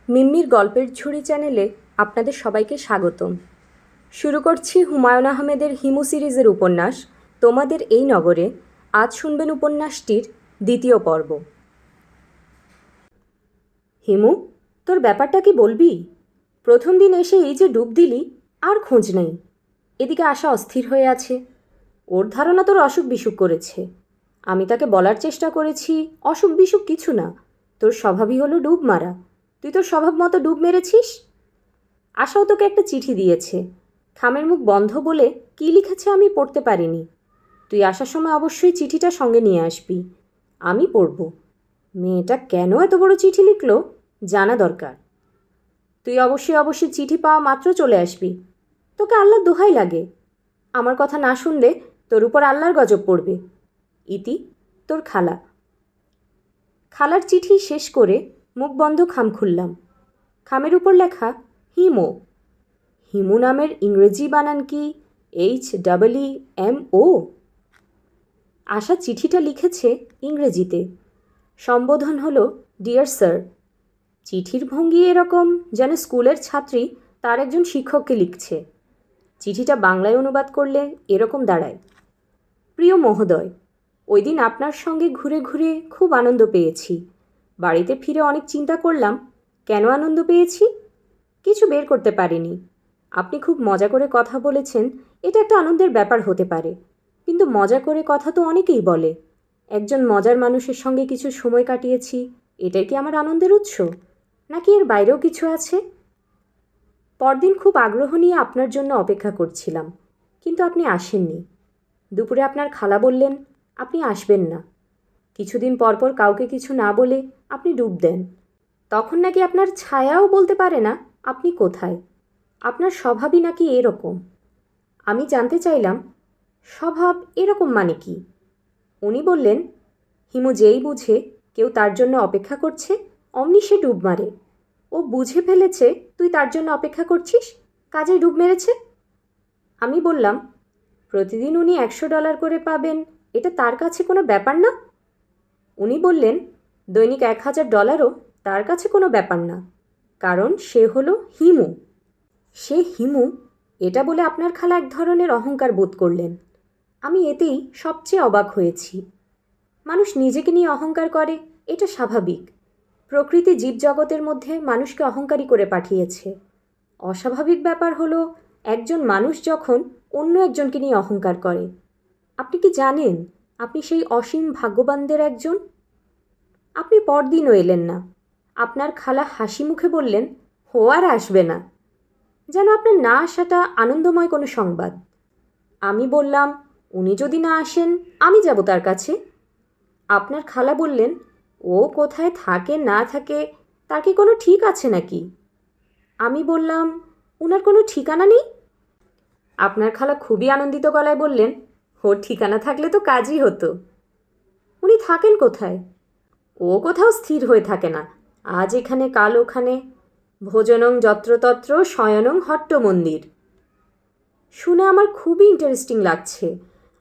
মিম্মির গল্পের ঝুড়ি চ্যানেলে আপনাদের সবাইকে স্বাগতম। শুরু করছি হুমায়ুন আহমেদের হিমু সিরিজের উপন্যাস তোমাদের এই নগরে। আজ শুনবেন উপন্যাসটির দ্বিতীয় পর্ব। হিমু, তোর ব্যাপারটা কি বলবি? প্রথম দিন এসে এই যে ডুব দিলি, আর খোঁজ নেই। এদিকে আশা অস্থির হয়ে আছে। ওর ধারণা তোর অসুখ বিসুখ করেছে। আমি তাকে বলার চেষ্টা করেছি অসুখ বিসুখ কিছু না, তোর স্বভাবই হলো ডুব মারা। তুই তোর স্বভাব মতো ডুব মেরেছিস। আশাও তোকে একটা চিঠি দিয়েছে, খামের মুখ বন্ধ বলে কী লিখেছে আমি পড়তে পারিনি। তুই আসার সময় অবশ্যই চিঠিটা সঙ্গে নিয়ে আসবি, আমি পড়ব। মেয়েটা কেন এত বড় চিঠি লিখলো জানা দরকার। তুই অবশ্যই চিঠি পাওয়া মাত্র চলে আসবি। তোকে আল্লাহর দোহাই লাগে, আমার কথা না শুনলে তোর উপর আল্লাহর গজব পড়বে। ইতি, তোর খালা। খালার চিঠি শেষ করে মুখ বন্ধ খাম খুললাম। খামের উপর লেখা হিমো। হিমু নামের ইংরেজি বানান কি HEEMO? আশা চিঠিটা লিখেছে ইংরেজিতে। সম্বোধন হলো ডিয়ার স্যার। চিঠির ভঙ্গি এরকম যেন স্কুলের ছাত্রী তার একজন শিক্ষককে লিখছে। চিঠিটা বাংলায় অনুবাদ করলে এরকম দাঁড়ায়, প্রিয় মহোদয়, ওই দিন আপনার সঙ্গে ঘুরে ঘুরে খুব আনন্দ পেয়েছি। বাড়িতে ফিরে অনেক চিন্তা করলাম কেন আনন্দ পেয়েছি। কিছু বের করতে পারিনি। আপনি খুব মজা করে কথা বলেছেন, এটা একটা আনন্দের ব্যাপার হতে পারে, কিন্তু মজা করে কথা তো অনেকেই বলে। একজন মজার মানুষের সঙ্গে কিছু সময় কাটিয়েছি, এটাই কি আমার আনন্দের উৎস, নাকি এর বাইরেও কিছু আছে? পরদিন খুব আগ্রহ নিয়ে আপনার জন্য অপেক্ষা করছিলাম, কিন্তু আপনি আসেননি। দুপুরে আপনার খালা বললেন আপনি আসবেন না। কিছুদিন পরপর কাউকে কিছু না বলে আপনি ডুব দেন। তখন নাকি আপনার ছায়াও বলতে পারে না আপনি কোথায়। আপনার স্বভাবই নাকি এরকম। আমি জানতে চাইলাম স্বভাব এরকম মানে কি? উনি বললেন হিমু যেই বুঝে কেউ তার জন্য অপেক্ষা করছে অমনি সে ডুব মারে। ও বুঝে ফেলেছে তুই তার জন্য অপেক্ষা করছিস, কাজেই ডুব মেরেছে। আমি বললাম প্রতিদিন উনি $100 করে পাবেন, এটা তার কাছে কোনো ব্যাপার না। উনি বললেন দৈনিক $1000ও তার কাছে কোনো ব্যাপার না, কারণ সে হলো হিমু। সে হিমু, এটা বলে আপনার খালা এক ধরনের অহংকার বোধ করলেন। আমি এতেই সবচেয়ে অবাক হয়েছি। মানুষ নিজেকে নিয়ে অহংকার করে, এটা স্বাভাবিক। প্রকৃতি জীবজগতের মধ্যে মানুষকে অহংকারী করে পাঠিয়েছে। অস্বাভাবিক ব্যাপার হলো একজন মানুষ যখন অন্য একজনকে নিয়ে অহংকার করে। আপনি কি জানেন আপনি সেই অসীম ভাগ্যবানদের একজন? আপনি পরদিনও এলেন না। আপনার খালা হাসি মুখে বললেন ও আর আসবে না, যেন আপনার না আসাটা আনন্দময় কোনো সংবাদ। আমি বললাম উনি যদি না আসেন আমি যাব তার কাছে। আপনার খালা বললেন ও কোথায় থাকে না থাকে তার কি কোনো ঠিক আছে নাকি? আমি বললাম ওনার কোনো ঠিকানা নেই। আপনার খালা খুবই আনন্দিত গলায় বললেন ওর ঠিকানা থাকলে তো কাজই হতো। উনি থাকেন কোথায়? ও কোথাও স্থির হয়ে থাকে না, আজ এখানে কাল ওখানে। ভোজনং যত্রতত্র শয়নং হট্ট মন্দির। শুনে আমার খুবই ইন্টারেস্টিং লাগছে।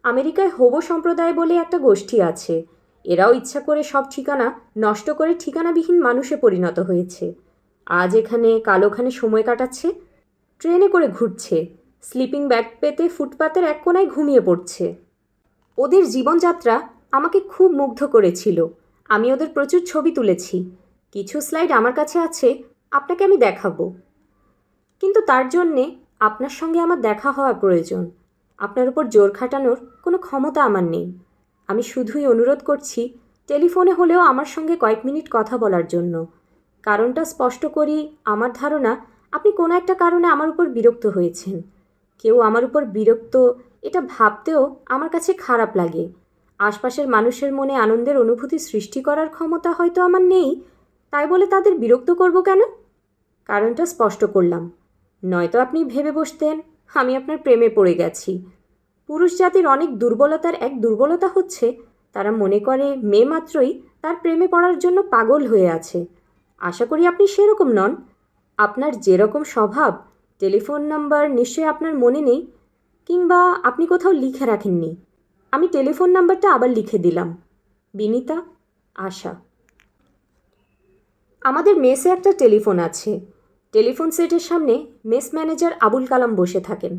আমেরিকায় হোবো সম্প্রদায় বলে একটা গোষ্ঠী আছে। এরাও ইচ্ছা করে সব ঠিকানা নষ্ট করে ঠিকানাবিহীন মানুষে পরিণত হয়েছে। আজ এখানে কাল ওখানে সময় কাটাচ্ছে, ট্রেনে করে ঘুরছে, স্লিপিং ব্যাগ পেতে ফুটপাতের এক কোনায় ঘুমিয়ে পড়ছে। ওদের জীবনযাত্রা আমাকে খুব মুগ্ধ করেছিল। আমি ওদের প্রচুর ছবি তুলেছি, কিছু স্লাইড আমার কাছে আছে, আপনাকে আমি দেখাবো। কিন্তু তার জন্যে আপনার সঙ্গে আমার দেখা হওয়া প্রয়োজন। আপনার উপর জোর খাটানোর কোনো ক্ষমতা আমার নেই। আমি শুধুই অনুরোধ করছি টেলিফোনে হলেও আমার সঙ্গে কয়েক মিনিট কথা বলার জন্য। কারণটা স্পষ্ট করি, আমার ধারণা আপনি কোনো একটা কারণে আমার উপর বিরক্ত হয়েছেন। কেউ আমার উপর বিরক্ত এটা ভাবতেও আমার কাছে খারাপ লাগে। আশপাশের মানুষের মনে আনন্দের অনুভূতি সৃষ্টি করার ক্ষমতা হয়তো আমার নেই, তাই বলে তাদের বিরক্ত করব কেন? কারণটা স্পষ্ট করলাম, নয়তো আপনি ভেবে বসতেন আমি আপনার প্রেমে পড়ে গেছি। পুরুষ জাতির অনেক দুর্বলতার এক দুর্বলতা হচ্ছে তারা মনে করে মেয়ে মাত্রই তার প্রেমে পড়ার জন্য পাগল হয়ে আছে। আশা করি আপনি সেরকম নন। আপনার যেরকম স্বভাব, টেলিফোন নাম্বার নিশ্চয়ই আপনার মনে নেই, কিংবা আপনি কোথাও লিখে রাখেননি। আমি টেলিফোন নাম্বারটা আবার লিখে দিলাম, বিনিতা, আশা। আমাদের মেসে একটা টেলিফোন আছে। টেলিফোন সেটের সামনে মেস ম্যানেজার আবুল কালাম বসে থাকেন।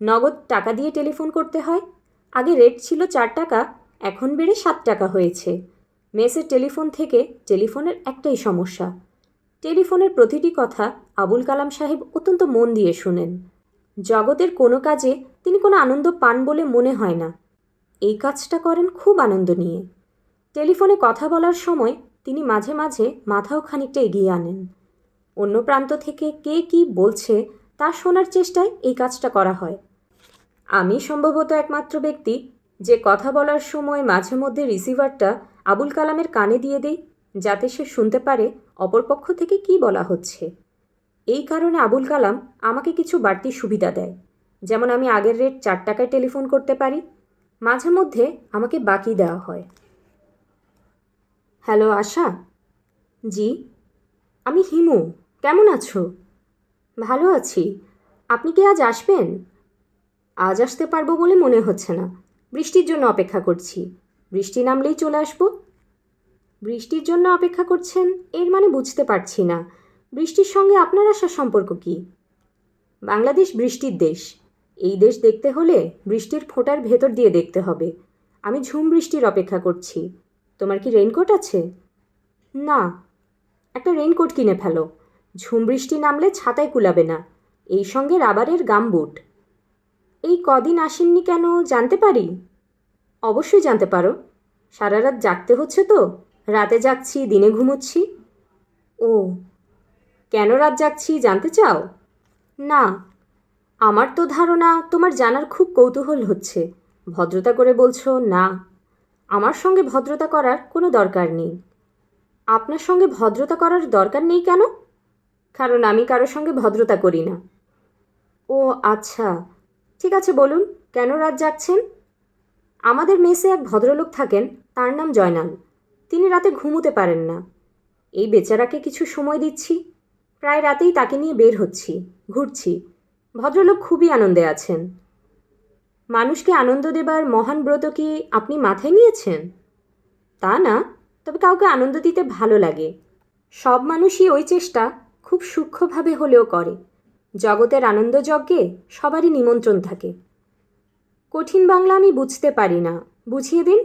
নগদ টাকা দিয়ে টেলিফোন করতে হয়। আগে রেট ছিল 4 টাকা, এখন বেড়ে 7 টাকা হয়েছে। মেসের টেলিফোন থেকে টেলিফোনের একটাই সমস্যা, টেলিফোনের প্রতিটি কথা আবুল কালাম সাহেব অত্যন্ত মন দিয়ে শুনেন। জগতের কোনো কাজে তিনি কোনো আনন্দ পান বলে মনে হয় না। এই কাজটা করেন খুব আনন্দ নিয়ে। টেলিফোনে কথা বলার সময় তিনি মাঝে মাঝে মাথাও খানিকটা এগিয়ে আনেন। অন্য প্রান্ত থেকে কে কী বলছে তা শোনার চেষ্টায় এই কাজটা করা হয়। আমি সম্ভবত একমাত্র ব্যক্তি যে কথা বলার সময় মাঝে মধ্যে রিসিভারটা আবুল কালামের কানে দিয়ে দেই, যাতে সে শুনতে পারে অপরপক্ষ থেকে কী বলা হচ্ছে। এই কারণে আবুল কালাম আমাকে কিছু বাড়তি সুবিধা দেয়, যেমন আমি আগের রেট 4 টাকায় টেলিফোন করতে পারি। মাঝে মধ্যে আমাকে বাকি দেওয়া হয়। হ্যালো আশা। জি, আমি হিমু। কেমন আছো? ভালো আছি। আপনি কি আজ আসবেন? আজ আসতে পারবো বলে মনে হচ্ছে না। বৃষ্টির জন্য অপেক্ষা করছি। বৃষ্টি নামলেই চলে আসবো। বৃষ্টির জন্য অপেক্ষা করছেন এর মানে বুঝতে পারছি না। বৃষ্টির সঙ্গে আপনার আসার সম্পর্ক কি? বাংলাদেশ বৃষ্টির দেশ। এই দেশ দেখতে হলে বৃষ্টির ফোঁটার ভেতর দিয়ে দেখতে হবে। আমি ঝুম বৃষ্টির অপেক্ষা করছি। তোমার কি রেইনকোট আছে? না। একটা রেইনকোট কিনে ফেলো। ঝুম বৃষ্টি নামলে ছাতায় কুলাবে না। এই সঙ্গে রাবারের গামবুট। এই কদিন আসেননি কেন জানতে পারি? অবশ্যই জানতে পারো। সারা রাত জাগতে হচ্ছে তো। রাতে জাগছি, দিনে ঘুমোচ্ছি। ও, কেন রাত জাগছি জানতে চাও? না, আমার তো ধারণা তোমার জানার খুব কৌতূহল হচ্ছে। ভদ্রতা করে বলছো না। আমার সঙ্গে ভদ্রতা করার কোনো দরকার নেই। আপনার সঙ্গে ভদ্রতা করার দরকার নেই কেন? কারণ আমি কারোর সঙ্গে ভদ্রতা করি না। ও আচ্ছা, ঠিক আছে, বলুন কেন রাত জাগছেন? আমাদের মেসে এক ভদ্রলোক থাকেন, তার নাম জয়নাল। তিনি রাতে ঘুমোতে পারেন না। এই বেচারাকে কিছু সময় দিচ্ছি। প্রায় রাতেই তাকে নিয়ে বের হচ্ছি, ঘুরছি। ভদ্রলোক খুবই আনন্দে আছেন। মানুষকে আনন্দ দেবার মহান ব্রত কি আপনি মাথায় নিয়েছেন? তা না, তবে কাউকে আনন্দ দিতে ভালো লাগে। সব মানুষই ওই চেষ্টা খুব সূক্ষ্মভাবে হলেও করে। জগতের আনন্দযজ্ঞে সবারই নিমন্ত্রণ থাকে। কঠিন বাংলা আমি বুঝতে পারি না, বুঝিয়ে দিন।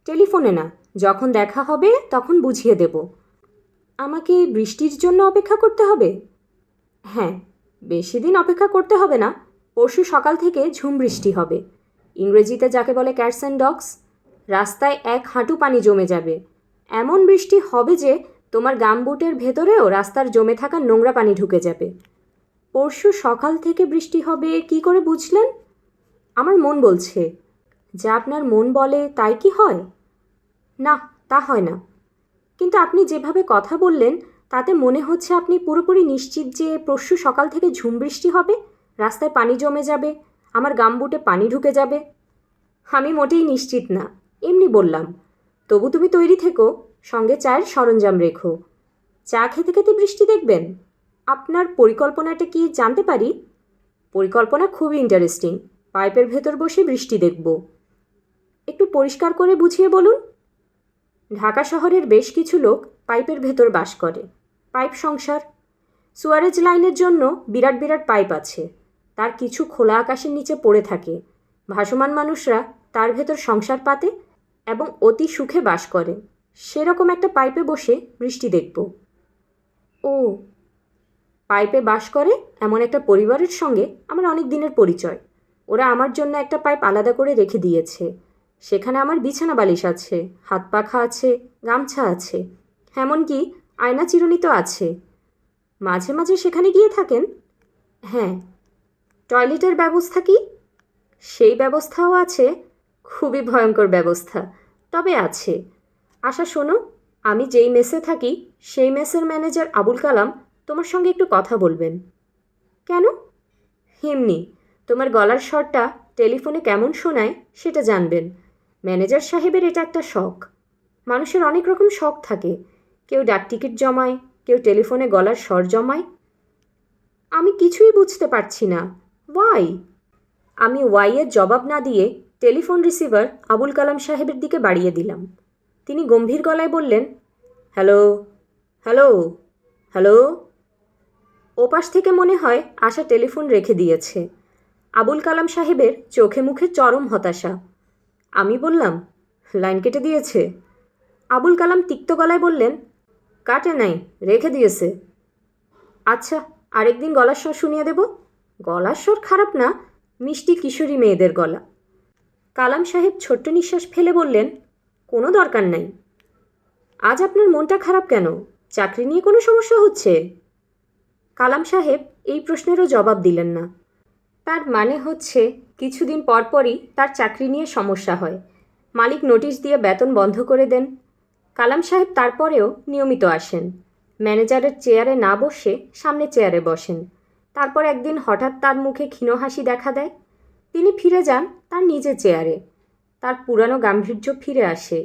টেলিফোনে না, যখন দেখা হবে তখন বুঝিয়ে দেব। আমাকে বৃষ্টির জন্য অপেক্ষা করতে হবে? হ্যাঁ, বেশি দিন অপেক্ষা করতে হবে না। পরশু সকাল থেকে ঝুম বৃষ্টি হবে। ইংরেজিতে যাকে বলে ক্যাটস অ্যান্ড ডগস। রাস্তায় 1 হাঁটু পানি জমে যাবে। এমন বৃষ্টি হবে যে তোমার গামবুটের ভেতরেও রাস্তার জমে থাকা নোংরা পানি ঢুকে যাবে। পরশু সকাল থেকে বৃষ্টি হবে কি করে বুঝলেন? আমার মন বলছে। যা আপনার মন বলে তাই কি হয়? না, তা হয় না। কিন্তু আপনি যেভাবে কথা বললেন তাতে মনে হচ্ছে আপনি পুরোপুরি নিশ্চিত যে পরশু সকাল থেকে ঝুম বৃষ্টি হবে, রাস্তায় পানি জমে যাবে, আমার গামবুটে পানি ঢুকে যাবে। আমি মোটেই নিশ্চিত না, এমনি বললাম। তবু তুমি তৈরি থেকো, সঙ্গে চায়ের সরঞ্জাম রেখো। চা খেতে খেতে বৃষ্টি দেখবেন। আপনার পরিকল্পনাটা কি জানতে পারি? পরিকল্পনা খুবই ইন্টারেস্টিং। পাইপের ভেতর বসে বৃষ্টি দেখব। একটু পরিষ্কার করে বুঝিয়ে বলুন। ঢাকা শহরের বেশ কিছু লোক পাইপের ভেতর বাস করে। পাইপ সংসার। সুয়ারেজ লাইনের জন্য বিরাট বিরাট পাইপ আছে। তার কিছু খোলা আকাশের নিচে পড়ে থাকে। ভাসমান মানুষরা তার ভেতর সংসার পাতে এবং অতি সুখে বাস করে। সেরকম একটা পাইপে বসে বৃষ্টি দেখব। ও, পাইপে বাস করে এমন একটা পরিবারের সঙ্গে আমার অনেক দিনের পরিচয়। ওরা আমার জন্য একটা পাইপ আলাদা করে রেখে দিয়েছে। সেখানে আমার বিছানা বালিশ আছে, হাত পাখা আছে, গামছা আছে, এমনকি আয়না চিরুনি তো আছে। মাঝে মাঝে সেখানে গিয়ে থাকেন। হ্যাঁ। টয়লেটের ব্যবস্থা কি? সেই ব্যবস্থাও আছে। খুবই ভয়ঙ্কর ব্যবস্থা, তবে আছে। আশা শোনো, আমি যেই মেসে থাকি সেই মেসের ম্যানেজার আবুল কালাম তোমার সঙ্গে একটু কথা বলবেন। কেন? এমনি, তোমার গলার স্বরটা টেলিফোনে কেমন শোনায় সেটা জানবেন। ম্যানেজার সাহেবের এটা একটা শখ। মানুষের অনেক রকম শখ থাকে। কেউ ডাকটিকিট জমায়, কেউ টেলিফোনে গলার স্বর জমায়। আমি কিছুই বুঝতে পারছি না। ওয়াই? আমি ওয়াইয়ের জবাব না দিয়ে টেলিফোন রিসিভার আবুল কালাম সাহেবের দিকে বাড়িয়ে দিলাম। তিনি গম্ভীর গলায় বললেন, হ্যালো। Hello, hello. ওপাশ থেকে মনে হয় আশা টেলিফোন রেখে দিয়েছে। আবুল কালাম সাহেবের চোখে মুখে চরম হতাশা। আমি বললাম, লাইন কেটে দিয়েছে? আবুল কালাম তিক্ত গলায় বললেন, কাটে নাই, রেখে দিয়েছে। আচ্ছা, আরেকদিন গলার স্বর শুনিয়ে দেব। গলার স্বর খারাপ না, মিষ্টি কিশোরী মেয়েদের গলা। কালাম সাহেব ছোট্ট নিঃশ্বাস ফেলে বললেন, কোনো দরকার নাই। আজ আপনার মনটা খারাপ কেন? চাকরি নিয়ে কোনো সমস্যা হচ্ছে? কালাম সাহেব এই প্রশ্নেরও জবাব দিলেন না। তার মানে হচ্ছে কিছুদিন পরপরই তার চাকরি নিয়ে সমস্যা হয়। মালিক নোটিশ দিয়ে বেতন বন্ধ করে দেন। কালাম সাহেব তারপরেও নিয়মিত আসেন। ম্যানেজারের চেয়ারে না বসে সামনের চেয়ারে বসেন। তারপর একদিন হঠাৎ তার মুখে ক্ষীণ হাসি দেখা দেয়। তিনি ফিরে যান তার নিজের চেয়ারে। তার পুরানো গাম্ভীর্য ফিরে আসে।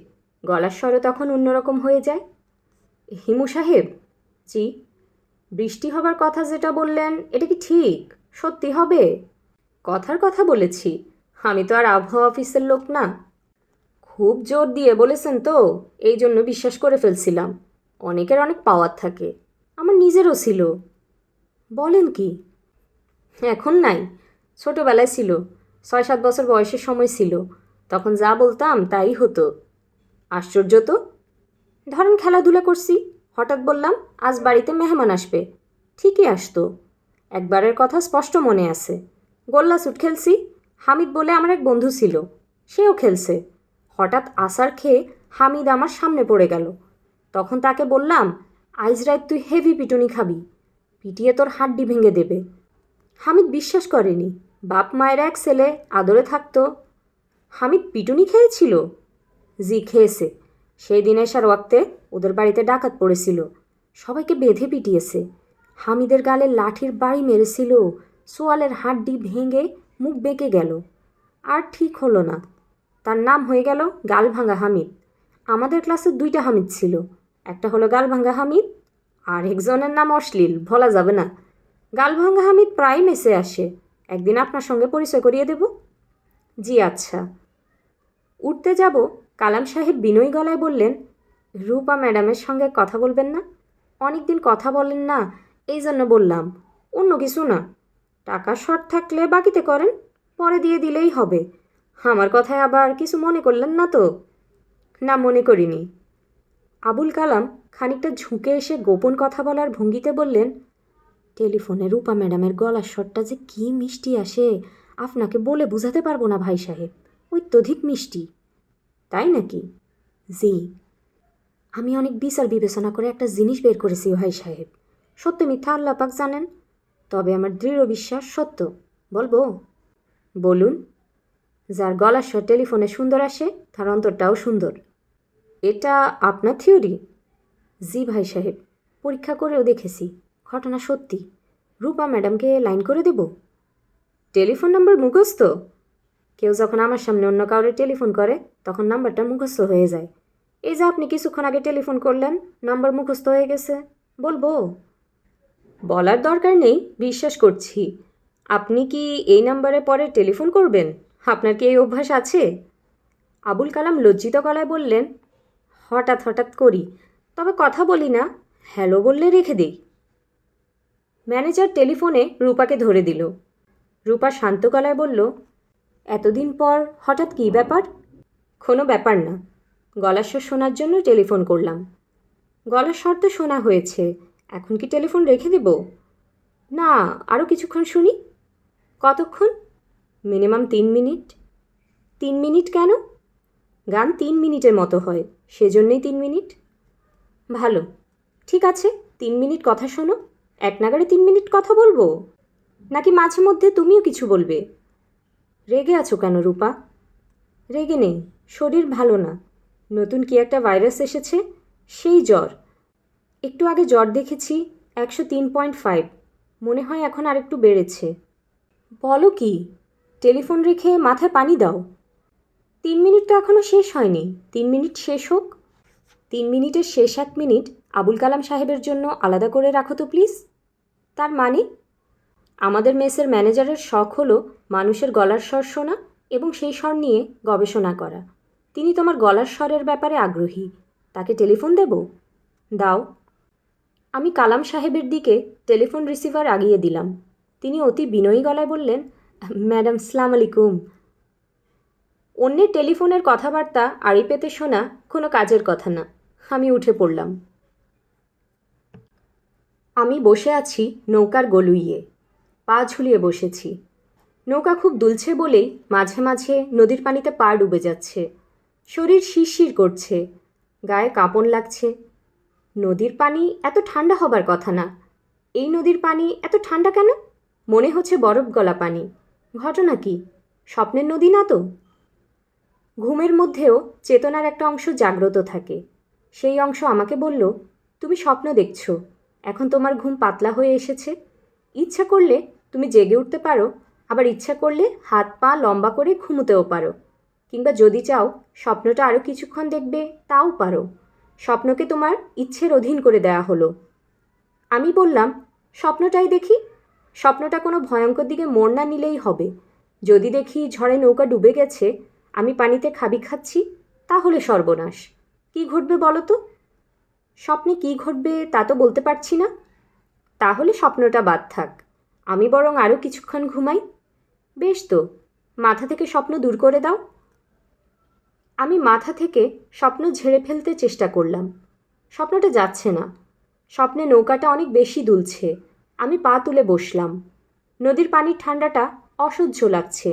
গলার স্বরও তখন অন্যরকম হয়ে যায়। হিমু সাহেব। জি। বৃষ্টি হবার কথা যেটা বললেন, এটা কি ঠিক? সত্যি হবে? কথার কথা বলেছি, আমি তো আর আবহাওয়া অফিসের লোক না। খুব জোর দিয়ে বলেছেন তো, এই জন্য বিশ্বাস করে ফেলছিলাম। অনেকের অনেক পাওয়ার থাকে, আমার নিজেরও ছিল। বলেন কি? এখন নাই, ছোটোবেলায় ছিল। 6-7 বছর বয়সের সময় ছিল, তখন যা বলতাম তাই হতো। আশ্চর্য তো। ধরেন খেলাধুলা করছি, হঠাৎ বললাম আজ বাড়িতে মেহমান আসবে, ঠিকই আসতো। একবারের কথা স্পষ্ট মনে আছে। গোল্লা ছুট খেলছি, হামিদ বলে আমার এক বন্ধু ছিল, সেও খেলছে। হঠাৎ আসার খেয়ে হামিদ আমার সামনে পড়ে গেল। তখন তাকে বললাম, আইজ রাত তুই হেভি পিটুনি খাবি, পিটিয়ে তোর হাড্ডি ভেঙে দেবে। হামিদ বিশ্বাস করেনি। বাপ মায়ের এক ছেলে, আদরে থাকতো। হামিদ পিটুনি খেয়েছিল? জি, খেয়েছে। সেই দিনেশার ওয়াক্তে ওদের বাড়িতে ডাকাত পড়েছিল, সবাইকে বেঁধে পিটিয়েছে। হামিদের গালে লাঠির বাড়ি মেরেছিল, সোয়ালের হাড্ডি ভেঙে মুখ বেঁকে গেল। আর ঠিক হলো না। তার নাম হয়ে গেল গালভাঙ্গা হামিদ। আমাদের ক্লাসে 2টা হামিদ ছিল, একটা হলো গালভাঙ্গা হামিদ, আর একজনের নাম অশ্লীল, বলা যাবে না। গালভাঙ্গা হামিদ প্রায় মেসে আসে, একদিন আপনার সঙ্গে পরিচয় করিয়ে দেব। জি আচ্ছা। উঠতে যাব, কালাম সাহেব বিনয়ী গলায় বললেন, রূপা ম্যাডামের সঙ্গে কথা বলবেন না? অনেক দিন কথা বলেন না, এই জন্য বললাম। অন্য কিছু না। টাকা শর্ট থাকলে বাকিতে করেন, পরে দিয়ে দিলেই হবে। আমার কথায় আবার কিছু মনে করলেন না তো? না, মনে করিনি। আবুল কালাম খানিকটা ঝুঁকে এসে গোপন কথা বলার ভঙ্গিতে বললেন, টেলিফোনে রূপা ম্যাডামের গলার স্বরটা যে কী মিষ্টি আসে, আপনাকে বলে বোঝাতে পারবো না ভাই সাহেব, অত্যধিক মিষ্টি। তাই নাকি? জি। আমি অনেক বিচার বিবেচনা করে একটা জিনিস বের করেছি ভাই সাহেব। সত্য মিথ্যা আল্লাহ পাক জানেন, তবে আমার দৃঢ় বিশ্বাস সত্য। বলবো? বলুন। যার গলার স্বর টেলিফোনে সুন্দর আসে, তার অন্তরটাও সুন্দর। এটা আপনার থিওরি? জি ভাই সাহেব, পরীক্ষা করেও দেখেছি, ঘটনা সত্যি। রূপা ম্যাডামকে লাইন করে দেব? টেলিফোন নাম্বার মুখস্থ? কেউ যখন আমার সামনে অন্য কাউরে টেলিফোন করে, তখন নাম্বারটা মুখস্থ হয়ে যায়। এই যে আপনি কিছুক্ষণ আগে টেলিফোন করলেন, নাম্বার মুখস্থ হয়ে গেছে। বলবো? বলার দরকার নেই, বিশ্বাস করছি। আপনি কি এই নাম্বারে পরে টেলিফোন করবেন? আপনার কি এই অভ্যাস আছে? আবুল কালাম লজ্জিত গলায় বললেন, হঠাৎ হঠাৎ করি, তবে কথা বলি না, হ্যালো বললে রেখে দিই। ম্যানেজার টেলিফোনে রূপাকে ধরে দিল। রূপা শান্ত গলায় বলল, এতদিন পর হঠাৎ কী ব্যাপার? কোনো ব্যাপার না, গলার স্বর শোনার জন্য টেলিফোন করলাম। গলার স্বর তো শোনা হয়েছে, এখন কি টেলিফোন রেখে দেব? না, আরও কিছুক্ষণ শুনি। কতক্ষণ? Minimum 3 minute. 3 মিনিট কেন? গান 3 মিনিটের মতো হয়, সেজন্যই 3 মিনিট। ভালো, ঠিক আছে, 3 মিনিট কথা শোনো। এক নাগাড়ে 3 মিনিট কথা বলবো, নাকি মাঝে মধ্যে তুমিও কিছু বলবে? রেগে আছো কেন রূপা? রেগে নেই, শরীর ভালো না। নতুন কি একটা ভাইরাস এসেছে, সেই জ্বর। একটু আগে জ্বর দেখেছি, 103.5। মনে হয় এখন আরেকটু বেড়েছে। বলো কি? টেলিফোন রেখে মাথায় পানি দাও। 3 মিনিট তো এখনও শেষ হয়নি, 3 মিনিট শেষ হোক। 3 মিনিটের শেষ 1 মিনিট আবুল কালাম সাহেবের জন্য আলাদা করে রাখো তো প্লিজ। তার মানে? আমাদের মেসের ম্যানেজারের শখ হলো মানুষের গলার স্বর শোনা এবং সেই স্বর নিয়ে গবেষণা করা। তিনি তোমার গলার স্বরের ব্যাপারে আগ্রহী, তাকে টেলিফোন দেব? দাও। আমি কালাম সাহেবের দিকে টেলিফোন রিসিভার আগিয়ে দিলাম। তিনি অতি বিনয়ী গলায় বললেন, ম্যাডাম সালাম আলাইকুম। অন্যের টেলিফোনের কথাবার্তা আড়ি পেতে শোনা কোনো কাজের কথা না। আমি উঠে পড়লাম। আমি বসে আছি নৌকার গলুইয়ে, পা ঝুলিয়ে বসেছি। নৌকা খুব দুলছে বলেই মাঝে মাঝে নদীর পানিতে পা ডুবে যাচ্ছে। শরীর শিরশির করছে, গায়ে কাঁপন লাগছে। নদীর পানি এত ঠান্ডা হবার কথা না। এই নদীর পানি এত ঠান্ডা কেন? মনে হচ্ছে বরফ গলা পানি। ঘটনা কি? স্বপ্নের নদী না তো? ঘুমের মধ্যেও চেতনার একটা অংশ জাগ্রত থাকে। সেই অংশ আমাকে বলল, তুমি স্বপ্ন দেখছ, এখন তোমার ঘুম পাতলা হয়ে এসেছে। ইচ্ছা করলে তুমি জেগে উঠতে পারো, আবার ইচ্ছা করলে হাত পা লম্বা করে ঘুমোতেও পারো, কিংবা যদি চাও স্বপ্নটা আরও কিছুক্ষণ দেখবে তাও পারো। স্বপ্নকে তোমার ইচ্ছের অধীন করে দেয়া হলো। আমি বললাম, স্বপ্নটাই দেখি। স্বপ্নটা কোনো ভয়ঙ্কর দিকে মোড় না নিলেই হবে। যদি দেখি ঝড়ে নৌকা ডুবে গেছে, আমি পানিতে খাবি খাচ্ছি, তাহলে সর্বনাশ। কি ঘটবে বলো তো? স্বপ্নে কি ঘটবে তা তো বলতে পারছি না। তাহলে স্বপ্নটা বাদ থাক, আমি বরং আরও কিছুক্ষণ ঘুমাই। বেশ তো, মাথা থেকে স্বপ্ন দূর করে দাও। আমি মাথা থেকে স্বপ্ন ঝেড়ে ফেলতে চেষ্টা করলাম। স্বপ্নটা যাচ্ছে না। স্বপ্নে নৌকাটা অনেক বেশি দুলছে। আমি পা তুলে বসলাম। নদীর পানির ঠান্ডাটা অসহ্য লাগছে।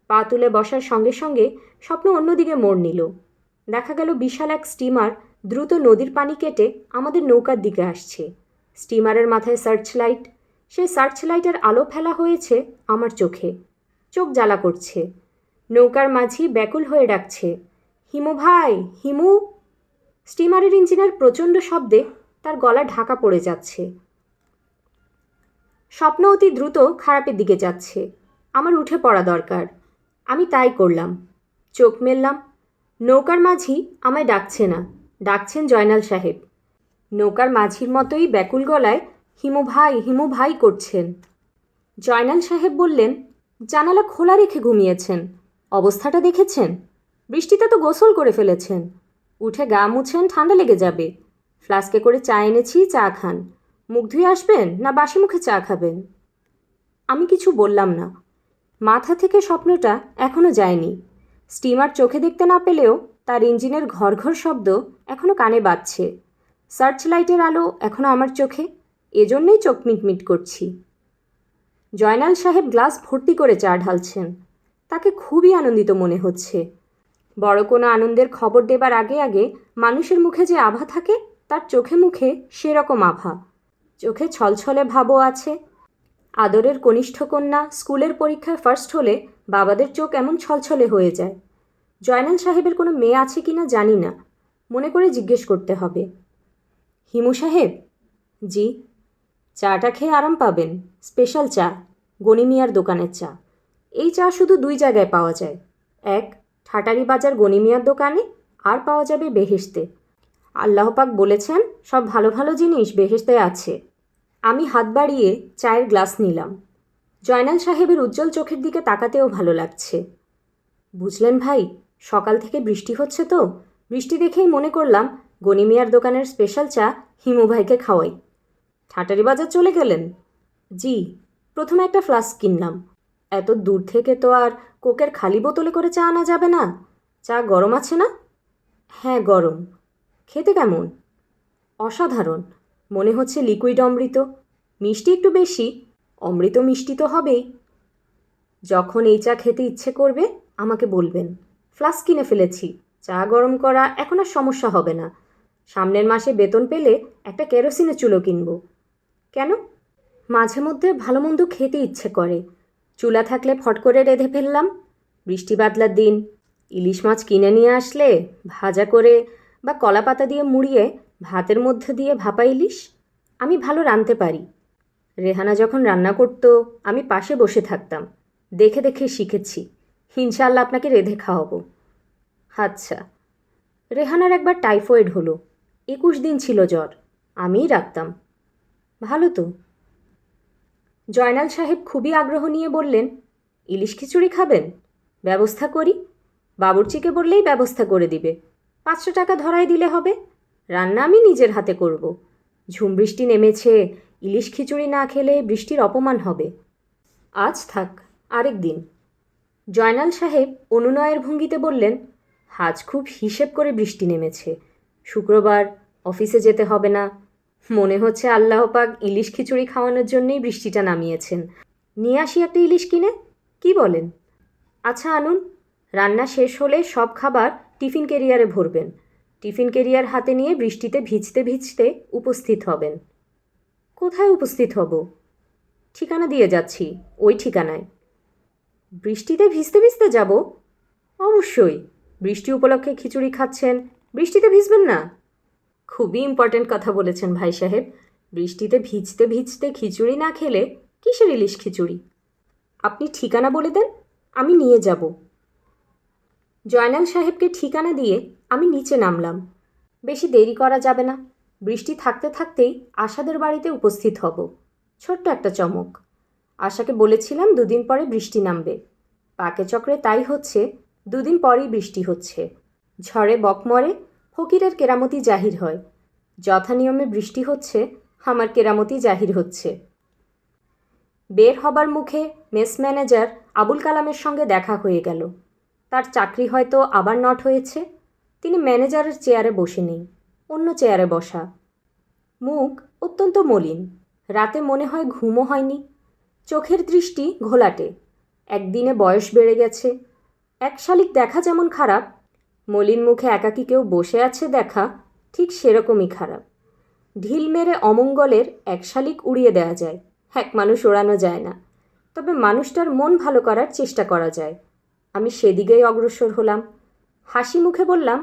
পা তুলে বসার সঙ্গে সঙ্গে স্বপ্ন অন্যদিকে মোড় নিল। দেখা গেল বিশাল এক স্টিমার দ্রুত নদীর পানি কেটে আমাদের নৌকার দিকে আসছে। স্টিমারের মাথায় সার্চ লাইট। সেই সার্চ লাইটের আলো ফেলা হয়েছে আমার চোখে। চোখ জ্বালা করছে। নৌকার মাঝি ব্যাকুল হয়ে ডাকছে, হিমু ভাই, হিমু। স্টিমারের ইঞ্জিনের প্রচণ্ড শব্দে তার গলা ঢাকা পড়ে যাচ্ছে। স্বপ্ন অতি দ্রুত খারাপের দিকে যাচ্ছে। আমার উঠে পড়া দরকার। আমি তাই করলাম। চোখ মেললাম। নৌকার মাঝি আমায় ডাকছে না, ডাকছেন জয়নাল সাহেব। নৌকার মাঝির মতোই ব্যাকুল গলায় হিমু ভাই করছেন। জয়নাল সাহেব বললেন, জানালা খোলা রেখে ঘুমিয়েছেন, অবস্থাটা দেখেছেন? বৃষ্টিতে তো গোসল করে ফেলেছেন। উঠে গা মুছেন, ঠান্ডা লেগে যাবে। ফ্লাস্কে করে চা এনেছি, চা খান। মুখ ধুয়ে আসবেন না বাসি মুখে চা খাবেন? আমি কিছু বললাম না। মাথা থেকে স্বপ্নটা এখনও যায়নি। স্টিমার চোখে দেখতে না পেলেও তার ইঞ্জিনের ঘর ঘর শব্দ এখনও কানে বাজছে। সার্চ লাইটের আলো এখনও আমার চোখে, এজন্যই চোখ মিটমিট করছি। জয়নাল সাহেব গ্লাস ভর্তি করে চা ঢালছেন। তাকে খুবই আনন্দিত মনে হচ্ছে। বড় কোনো আনন্দের খবর দেবার আগে আগে মানুষের মুখে যে আভা থাকে, তার চোখে মুখে সেরকম আভা। চোখে ছলছলে ভাবও আছে। আদরের কনিষ্ঠ কন্যা স্কুলের পরীক্ষায় ফার্স্ট হলে বাবাদের চোখ এমন ছলছলে হয়ে যায়। জয়নাল সাহেবের কোনো মেয়ে আছে কি না জানি না, মনে করে জিজ্ঞেস করতে হবে। হিমু সাহেব? জি। চাটা খেয়ে আরাম পাবেন। স্পেশাল চা, গনি মিয়ার দোকানের চা। এই চা শুধু দুই জায়গায় পাওয়া যায়, এক ঠাটারি বাজার গনি মিয়ার দোকানে, আর পাওয়া যাবে বেহেশতে। আল্লাহ পাক বলেছেন সব ভালো ভালো জিনিস বেহেশতে আছে। আমি হাত বাড়িয়ে চায়ের গ্লাস নিলাম। জয়নাল সাহেবের উজ্জ্বল চোখের দিকে তাকাতেও ভালো লাগছে। বুঝলেন ভাই, সকাল থেকে বৃষ্টি হচ্ছে তো, বৃষ্টি দেখেই মনে করলাম গনি মিয়ার দোকানের স্পেশাল চা হিমু ভাইকে খাওয়াই। ঠাটারি বাজার চলে গেলেন? জি, প্রথমে একটা ফ্লাস্ক কিনলাম। এত দূর থেকে তো আর কোকের খালি বোতলে করে চা আনা যাবে না। চা গরম আছে না? হ্যাঁ গরম। খেতে কেমন? অসাধারণ, মনে হচ্ছে লিকুইড অমৃত। মিষ্টি একটু বেশি, অমৃত মিষ্টি তো হবেই। যখন এই চা খেতে ইচ্ছে করবে আমাকে বলবেন। ফ্লাস্ক কিনে ফেলেছি, চা গরম করা এখন আর সমস্যা হবে না। সামনের মাসে বেতন পেলে একটা কেরোসিনের চুলো কিনব। কেন? মাঝে মধ্যে ভালো মন্দ খেতে ইচ্ছে করে। চুলা থাকলে ফট করে রেঁধে ফেললাম। বৃষ্টি বাদলার দিন ইলিশ মাছ কিনে নিয়ে আসলে ভাজা করে বা কলা পাতা দিয়ে মুড়িয়ে ভাতের মধ্যে দিয়ে ভাপা ইলিশ। আমি ভালো রাঁধতে পারি। রেহানা যখন রান্না করতো আমি পাশে বসে থাকতাম, দেখে দেখে শিখেছি। ইনশাআল্লাহ আপনাকে রেঁধে খাওয়াবো। আচ্ছা। রেহানার একবার টাইফয়েড হলো, 21 দিন ছিল জ্বর, আমিই রাখতাম। ভালো তো। জয়নাল সাহেব খুবই আগ্রহ নিয়ে বললেন, ইলিশ খিচুড়ি খাবেন? ব্যবস্থা করি। বাবুর্চিকে বললেই ব্যবস্থা করে দিবে। 500 টাকা ধরাই দিলে হবে। রান্না আমি নিজের হাতে করব। ঝুমবৃষ্টি নেমেছে, ইলিশ খিচুড়ি না খেলে বৃষ্টির অপমান হবে। আজ থাক, আরেক দিন। জয়নাল সাহেব অনুনয়ের ভঙ্গিতে বললেন, আজ খুব হিসেব করে বৃষ্টি নেমেছে। শুক্রবার, অফিসে যেতে হবে না। মনে হচ্ছে আল্লাহ পাক ইলিশ খিচুড়ি খাওয়ানোর জন্যই বৃষ্টিটা নামিয়েছেন। নিয়ে আসি একটা ইলিশ কিনে, কি বলেন? আচ্ছা আনুন, রান্না শেষ হলে সব খাবার টিফিন ক্যারিয়ারে ভরবেন। টিফিন ক্যারিয়ার হাতে নিয়ে বৃষ্টিতে ভিজতে ভিজতে উপস্থিত হবেন। কোথায় উপস্থিত হব? ঠিকানা দিয়ে যাচ্ছি, ওই ঠিকানায়। বৃষ্টিতে ভিজতে ভিজতে যাব? অবশ্যই। বৃষ্টি উপলক্ষে খিচুড়ি খাচ্ছেন, বৃষ্টিতে ভিজবেন না? খুবই ইম্পর্ট্যান্ট কথা বলেছেন ভাই সাহেব। বৃষ্টিতে ভিজতে ভিজতে খিচুড়ি না খেলে কিসের ইলিশ খিচুড়ি? আপনি ঠিকানা বলে দেন, আমি নিয়ে যাব। জয়নাল সাহেবকে ঠিকানা দিয়ে আমি নিচে নামলাম। বেশি দেরি করা যাবে না। বৃষ্টি থাকতে থাকতেই আশাদের বাড়িতে উপস্থিত হব। ছোট্ট একটা চমক। আশাকে বলেছিলাম 2 দিন পরে বৃষ্টি নামবে। পাকে চক্রে তাই হচ্ছে, 2 দিন পরেই বৃষ্টি হচ্ছে। ঝড়ে বক মরে, ফকিরের কেরামতি জাহির হয়। যথানিয়মে বৃষ্টি হচ্ছে, আমার কেরামতি জাহির হচ্ছে। বের হবার মুখে মেস ম্যানেজার আবুল কালামের সঙ্গে দেখা হয়ে গেল। তার চাকরি হয়তো আবার নট হয়েছে। তিনি ম্যানেজারের চেয়ারে বসে নেই, অন্য চেয়ারে বসা। মুখ অত্যন্ত মলিন, রাতে মনে হয় ঘুমও হয়নি। চোখের দৃষ্টি ঘোলাটে। একদিনে বয়স বেড়ে গেছে। এক শালিক দেখা যেমন খারাপ, মলিন মুখে একাকী কেউ বসে আছে দেখা ঠিক সেরকমই খারাপ। ঢিল মেরে অমঙ্গলের এক শালিক উড়িয়ে দেওয়া যায়, এক মানুষ ওড়ানো যায় না। তবে মানুষটার মন ভালো করার চেষ্টা করা যায়। আমি সেদিকেই অগ্রসর হলাম। হাসি মুখে বললাম,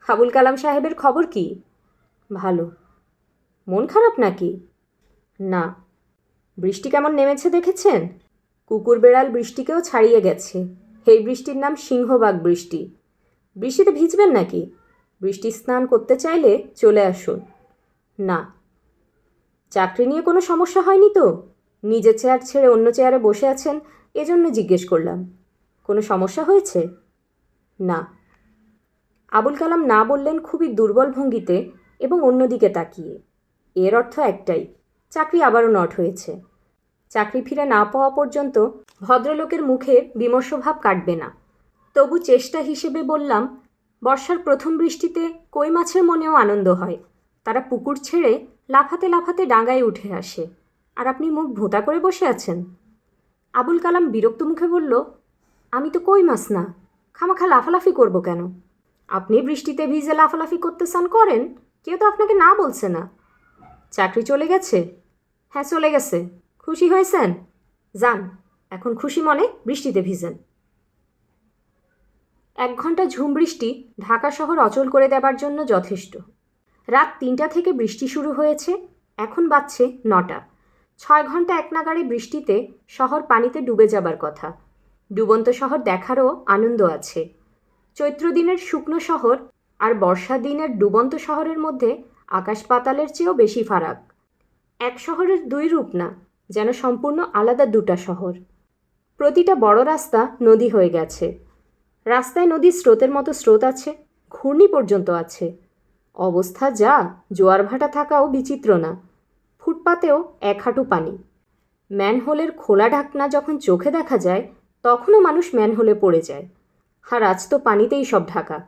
আবুল কালাম সাহেবের খবর কি? ভালো। মন খারাপ নাকি? না। বৃষ্টি কেমন নেমেছে দেখেছেন? কুকুর বেড়াল বৃষ্টিকেও ছাড়িয়ে গেছে। এই বৃষ্টির নাম সিংহবাগ বৃষ্টি। বৃষ্টিতে ভিজবেন নাকি? বৃষ্টি স্নান করতে চাইলে চলে আসুন। না। চাকরি নিয়ে কোনো সমস্যা হয়নি তো? নিজের চেয়ার ছেড়ে অন্য চেয়ারে বসে আছেন, এজন্য জিজ্ঞেস করলাম। কোনো সমস্যা হয়েছে? না। আবুল কালাম না বললেন খুবই দুর্বল ভঙ্গিতে এবং অন্যদিকে তাকিয়ে। এর অর্থ একটাই, চাকরি আবারও নট হয়েছে। চাকরি ফিরে না পাওয়া পর্যন্ত ভদ্রলোকের মুখে বিমর্ষভাব কাটবে না। তবু চেষ্টা হিসেবে বললাম, বর্ষার প্রথম বৃষ্টিতে কই মাছের মনেও আনন্দ হয়। তারা পুকুর ছেড়ে লাফাতে লাফাতে ডাঙায় উঠে আসে, আর আপনি মুখ ভোঁতা করে বসে আছেন। আবুল কালাম বিরক্ত মুখে বলল, আমি তো কই মাছ না, খামাখা লাফালাফি করব কেন? আপনি বৃষ্টিতে ভিজে লাফালাফি করতে চান করেন, কেউ তো আপনাকে না বলছে না। চাকরি চলে গেছে? হ্যাঁ চলে গেছে। খুশি হয়েছেন? যান, এখন খুশি মনে বৃষ্টিতে ভিজেন। 1 ঘন্টা ঝুম বৃষ্টি ঢাকা শহর অচল করে দেবার জন্য যথেষ্ট। রাত 3টা থেকে বৃষ্টি শুরু হয়েছে, এখন বাজছে 9টা। 6 ঘন্টা একনাগাড়ে বৃষ্টিতে শহর পানিতে ডুবে যাবার কথা। ডুবন্ত শহর দেখারও আনন্দ আছে। চৈত্র দিনের শুকনো শহর আর বর্ষা দিনের ডুবন্ত শহরের মধ্যে আকাশ পাতালের চেয়েও বেশি ফারাক। এক শহরের 2 রূপ না, যেন সম্পূর্ণ আলাদা 2টা শহর। প্রতিটা বড় রাস্তা নদী হয়ে গেছে। রাস্তায় নদীর স্রোতের মতো স্রোত আছে, ঘূর্ণি পর্যন্ত আছে। অবস্থা যা, জোয়ার ভাটা থাকাও বিচিত্র না। ফুটপাতেও 1 হাঁটু পানি। ম্যানহোলের খোলা ঢাকনা যখন চোখে দেখা যায়, তখনও মানুষ ম্যানহোলে পড়ে যায়। আর আজ তো পানিতেই সব ঢাকা।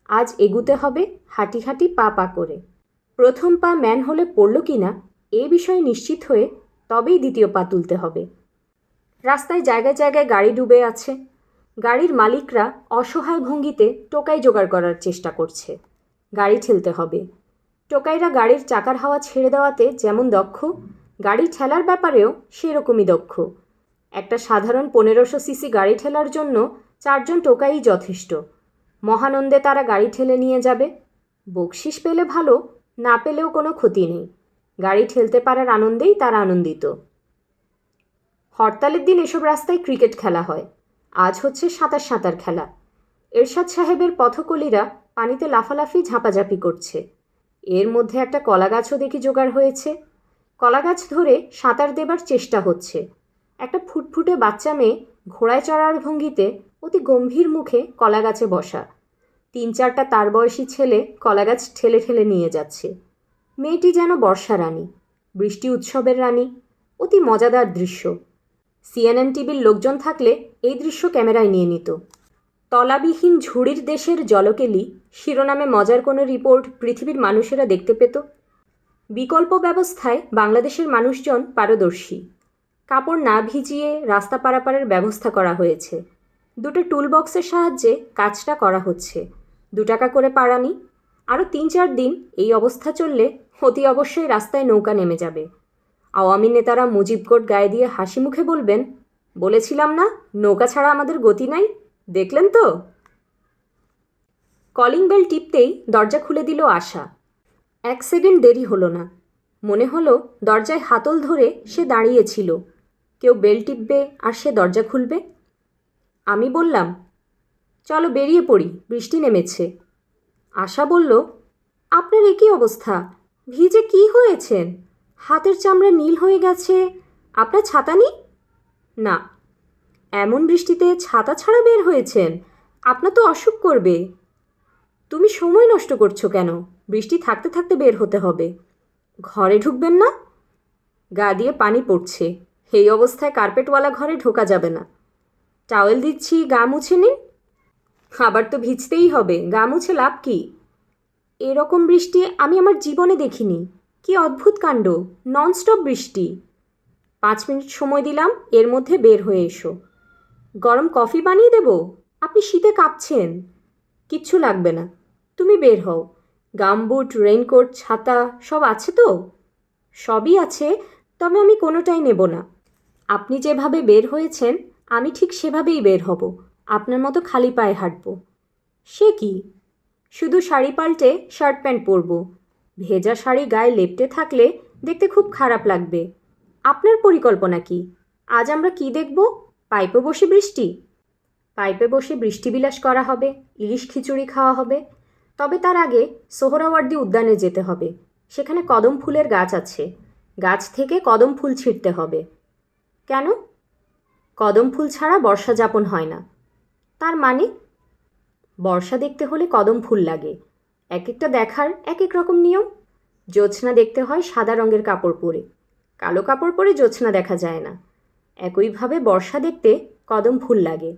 আজ এগুতে হবে হাঁটি হাঁটি পা পা করে। প্রথম পা ম্যানহোলে পড়ল কি না এ বিষয়ে নিশ্চিত হয়ে তবেই দ্বিতীয় পা তুলতে হবে। রাস্তায় জায়গায় জায়গায় গাড়ি ডুবে আছে। গাড়ির মালিকরা অসহায় ভঙ্গিতে টোকাই জোগাড় করার চেষ্টা করছে। গাড়ি ঠেলতে হবে। টোকাইরা গাড়ির চাকার হাওয়া ছেড়ে দেওয়াতে যেমন দক্ষ, গাড়ি ঠেলার ব্যাপারেও সেরকমই দক্ষ। একটা সাধারণ 1500 সিসি গাড়ি ঠেলার জন্য 4 জন টোকাই যথেষ্ট। মহানন্দে তারা গাড়ি ঠেলে নিয়ে যাবে। বকশিস পেলে ভালো, না পেলেও কোনো ক্ষতি নেই। গাড়ি ঠেলতে পারার আনন্দেই তারা আনন্দিত। হরতালের দিন এসব রাস্তায় ক্রিকেট খেলা হয়। আজ হচ্ছে সাঁতার খেলা। এরশাদ সাহেবের পথকলিরা পানিতে লাফালাফি ঝাঁপাঝাঁপি করছে। এর মধ্যে একটা কলাগাছও দেখি জোগাড় হয়েছে। কলাগাছ ধরে সাঁতার দেবার চেষ্টা হচ্ছে। একটা ফুটফুটে বাচ্চা মেয়ে ঘোড়ায় চড়ার ভঙ্গিতে অতি গম্ভীর মুখে কলাগাছে বসা। 3-4টা তার বয়সী ছেলে কলাগাছ ঠেলে ঠেলে নিয়ে যাচ্ছে। মেয়েটি যেন বর্ষা রানী, বৃষ্টি উৎসবের রানী। অতি মজাদার দৃশ্য। সিএনএন টিভির লোকজন থাকলে এই দৃশ্য ক্যামেরায় নিয়ে নিত। তলাবিহীন ঝুড়ির দেশের জলকেলি শিরোনামে মজার কোনো রিপোর্ট পৃথিবীর মানুষেরা দেখতে পেত। বিকল্প ব্যবস্থায় বাংলাদেশের মানুষজন পারদর্শী। কাপড় না ভিজিয়ে রাস্তা পারাপারের ব্যবস্থা করা হয়েছে। দুটো টুলবক্সের সাহায্যে কাজটা করা হচ্ছে। 2 টাকা করে পারানি। আরও 3-4 দিন এই অবস্থা চললে অতি অবশ্যই রাস্তায় নৌকা নেমে যাবে। আওয়ামী নেতারা মুজিবকোট গায়ে দিয়ে হাসি মুখে বলবেন, বলেছিলাম না নৌকা ছাড়া আমাদের গতি নাই, দেখলেন তো। কলিং বেল টিপতেই দরজা খুলে দিল আশা। 1 সেকেন্ড দেরি হলো না। মনে হলো দরজায় হাতল ধরে সে দাঁড়িয়েছিল। কেউ বেল টিপবে আর সে দরজা খুলবে। আমি বললাম, চলো বেরিয়ে পড়ি, বৃষ্টি নেমেছে। আশা বলল, আপনার এ কী অবস্থা? ভিজে কি হয়েছেন? হাতের চামড়া নীল হয়ে গেছে। আপনার ছাতা নেই? না। এমন বৃষ্টিতে ছাতা ছাড়া বের হয়েছেন? আপনার তো অসুখ করবে। তুমি সময় নষ্ট করছো কেন? বৃষ্টি থাকতে থাকতে বের হতে হবে। ঘরে ঢুকবেন না? গা দিয়ে পানি পড়ছে, এই অবস্থায় কার্পেটওয়ালা ঘরে ঢোকা যাবে না। টাওয়েল দিচ্ছি, গা মুছে নিন। আবার তো ভিজতেই হবে, গা মুছে লাভ কি? এরকম বৃষ্টি আমি আমার জীবনে দেখিনি। কি অদ্ভুত কাণ্ড, ননস্টপ বৃষ্টি। 5 মিনিট সময় দিলাম, এর মধ্যে বের হয়ে এসো। গরম কফি বানিয়ে দেব? আপনি শীতে কাঁপছেন। কিচ্ছু লাগবে না, তুমি বের হও। গামবুট, রেইনকোট, ছাতা সব আছে তো? সবই আছে, তবে আমি কোনোটাই নেব না। আপনি যেভাবে বের হয়েছেন আমি ঠিক সেভাবেই বের হব। আপনার মতো খালি পায়ে হাঁটব। সে কি? শুধু শাড়ি পাল্টে শার্ট প্যান্ট পরব। ভেজা শাড়ি গায়ে লেপ্টে থাকলে দেখতে খুব খারাপ লাগবে। আপনার পরিকল্পনা কি? আজ আমরা কি দেখব? পাইপে বসে বৃষ্টি? পাইপে বসে বৃষ্টিবিলাস করা হবে, ইলিশ খিচুড়ি খাওয়া হবে। তবে তার আগে সোহরাওয়ার্দী উদ্যানে যেতে হবে। সেখানে কদম ফুলের গাছ আছে। গাছ থেকে কদম ফুল ছিঁড়তে হবে। কেন? কদম ফুল ছাড়া বর্ষা যাপন হয় না। তার মানে? বর্ষা দেখতে হলে কদম ফুল লাগে। এক একটা দেখার এক এক রকম নিয়ম। জ্যোৎস্না দেখতে হয় সাদা রঙের কাপড় পরে। কালো কাপড় পরে জ্যোৎস্না দেখা যায় না। একইভাবে বর্ষা দেখতে কদম ফুল লাগে।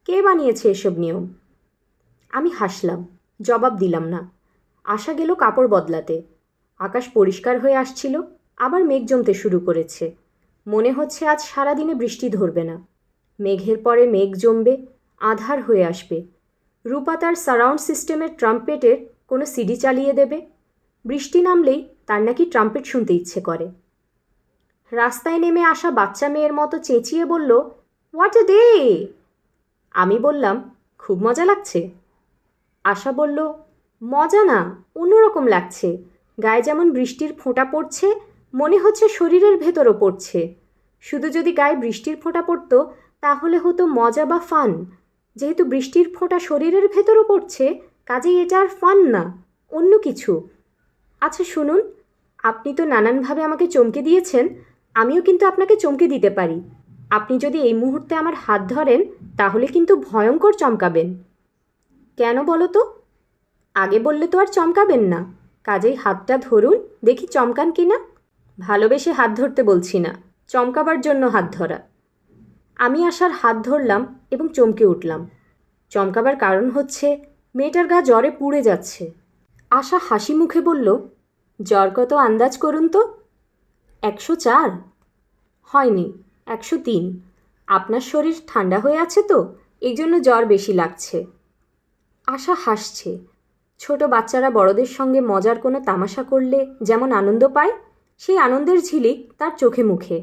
কে বানিয়েছে এসব নিয়ম? আমি হাসলাম, জবাব দিলাম না। আশা গেল কাপড় বদলাতে। আকাশ পরিষ্কার হয়ে আসছিল, আবার মেঘ জমতে শুরু করেছে। মনে হচ্ছে আজ সারাদিনে বৃষ্টি ধরবে না। মেঘের পরে মেঘ জমবে, আঁধার হয়ে আসবে। রূপা তার সারাউন্ড সিস্টেমের ট্রাম্পেটের কোনো সিডি চালিয়ে দেবে। বৃষ্টি নামলেই তার নাকি ট্রাম্পেট শুনতে ইচ্ছে করে। রাস্তায় নেমে আসা বাচ্চা মেয়ের মতো চেঁচিয়ে বলল, হোয়াট এ ডে! আমি বললাম, খুব মজা লাগছে। আশা বলল, মজা না, অন্যরকম লাগছে। গায়ে যেমন বৃষ্টির ফোঁটা পড়ছে, মনে হচ্ছে শরীরের ভেতরও পড়ছে। শুধু যদি গায়ে বৃষ্টির ফোঁটা পড়তো তাহলে হতো মজা বা ফান। যেহেতু বৃষ্টির ফোঁটা শরীরের ভেতরও পড়ছে, কাজেই এটা আর ফান না, অন্য কিছু। আচ্ছা শুনুন, আপনি তো নানানভাবে আমাকে চমকে দিয়েছেন, আমিও কিন্তু আপনাকে চমকে দিতে পারি। আপনি যদি এই মুহূর্তে আমার হাত ধরেন তাহলে কিন্তু ভয়ঙ্কর চমকাবেন। কেন বলো তো? আগে বললে তো আর চমকাবেন না, কাজেই হাতটা ধরুন, দেখি চমকান কি না। ভালোবেসে হাত ধরতে বলছি না, চমকাবার জন্য হাত ধরা। আমি আশার হাত ধরলাম এবং চমকে উঠলাম। চমকাবার কারণ হচ্ছে মেয়েটার গা জ্বরে পুড়ে যাচ্ছে। আশা হাসি মুখে বলল, জ্বর কত আন্দাজ করুন তো। 104? হয়নি, 103। আপনার শরীর ঠান্ডা হয়ে আছে তো, এই জন্য জ্বর বেশি লাগছে। আশা হাসছে। ছোট বাচ্চারা বড়দের সঙ্গে মজার কোনো তামাশা করলে যেমন আনন্দ পায়, সেই আনন্দের ঝিলিক তার চোখে মুখে।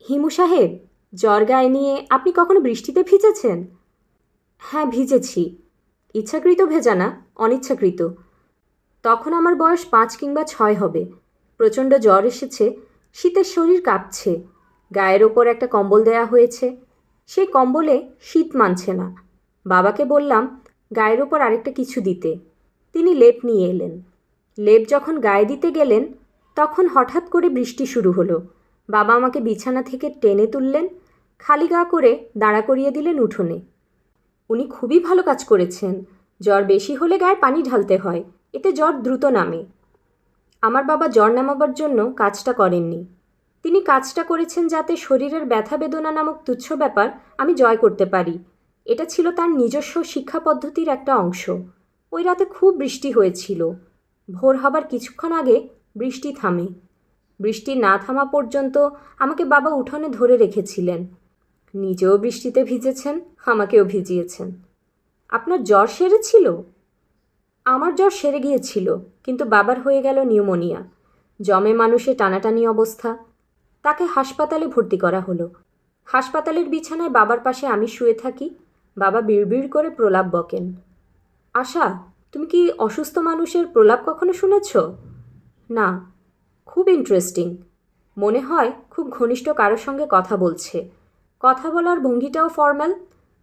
হিমু সাহেব, জ্বর গায়ে নিয়ে আপনি কখনো বৃষ্টিতে ভিজেছেন? হ্যাঁ ভিজেছি। ইচ্ছাকৃত ভেজা না, অনিচ্ছাকৃত। তখন আমার বয়স 5 কিংবা 6 হবে। প্রচণ্ড জ্বর এসেছে, শীতের শরীর কাঁপছে। গায়ের ওপর একটা কম্বল দেয়া হয়েছে, সেই কম্বলে শীত মানছে না। বাবাকে বললাম গায়ের ওপর আরেকটা কিছু দিতে। তিনি লেপ নিয়ে এলেন। লেপ যখন গায়ে দিতে গেলেন তখন হঠাৎ করে বৃষ্টি শুরু হলো। বাবা আমাকে বিছানা থেকে টেনে তুললেন, খালি গা করে দাঁড়া করিয়ে দিলেন উঠোনে। উনি খুবই ভালো কাজ করেছেন। জ্বর বেশি হলে গায়ে পানি ঢালতে হয়, এতে জ্বর দ্রুত নামে। আমার বাবা জ্বর নামাবার জন্য কাজটা করেননি। তিনি কাজটা করেছেন যাতে শরীরের ব্যথা বেদনা নামক তুচ্ছ ব্যাপার আমি জয় করতে পারি। এটা ছিল তার নিজস্ব শিক্ষা পদ্ধতির একটা অংশ। ওই রাতে খুব বৃষ্টি হয়েছিল। ভোর হবার কিছুক্ষণ আগে বৃষ্টি থামে। বৃষ্টি না থামা পর্যন্ত আমাকে বাবা উঠোনে ধরে রেখেছিলেন। নিজেও বৃষ্টিতে ভিজেছেন, আমাকেও ভিজিয়েছেন। আপনার জ্বর সেরেছিল? আমার জ্বর সেরে গিয়েছিল, কিন্তু বাবার হয়ে গেল নিউমোনিয়া। জমে মানুষে টানাটানি অবস্থা। তাকে হাসপাতালে ভর্তি করা হলো। হাসপাতালের বিছানায় বাবার পাশে আমি শুয়ে থাকি। বাবা বিড়বিড় করে প্রলাপ বকেন। আশা, তুমি কি অসুস্থ মানুষের প্রলাপ কখনো শুনেছ? না। খুব ইন্টারেস্টিং। মনে হয় খুব ঘনিষ্ঠ কারোর সঙ্গে কথা বলছে। কথা বলার ভঙ্গিটাও ফর্ম্যাল,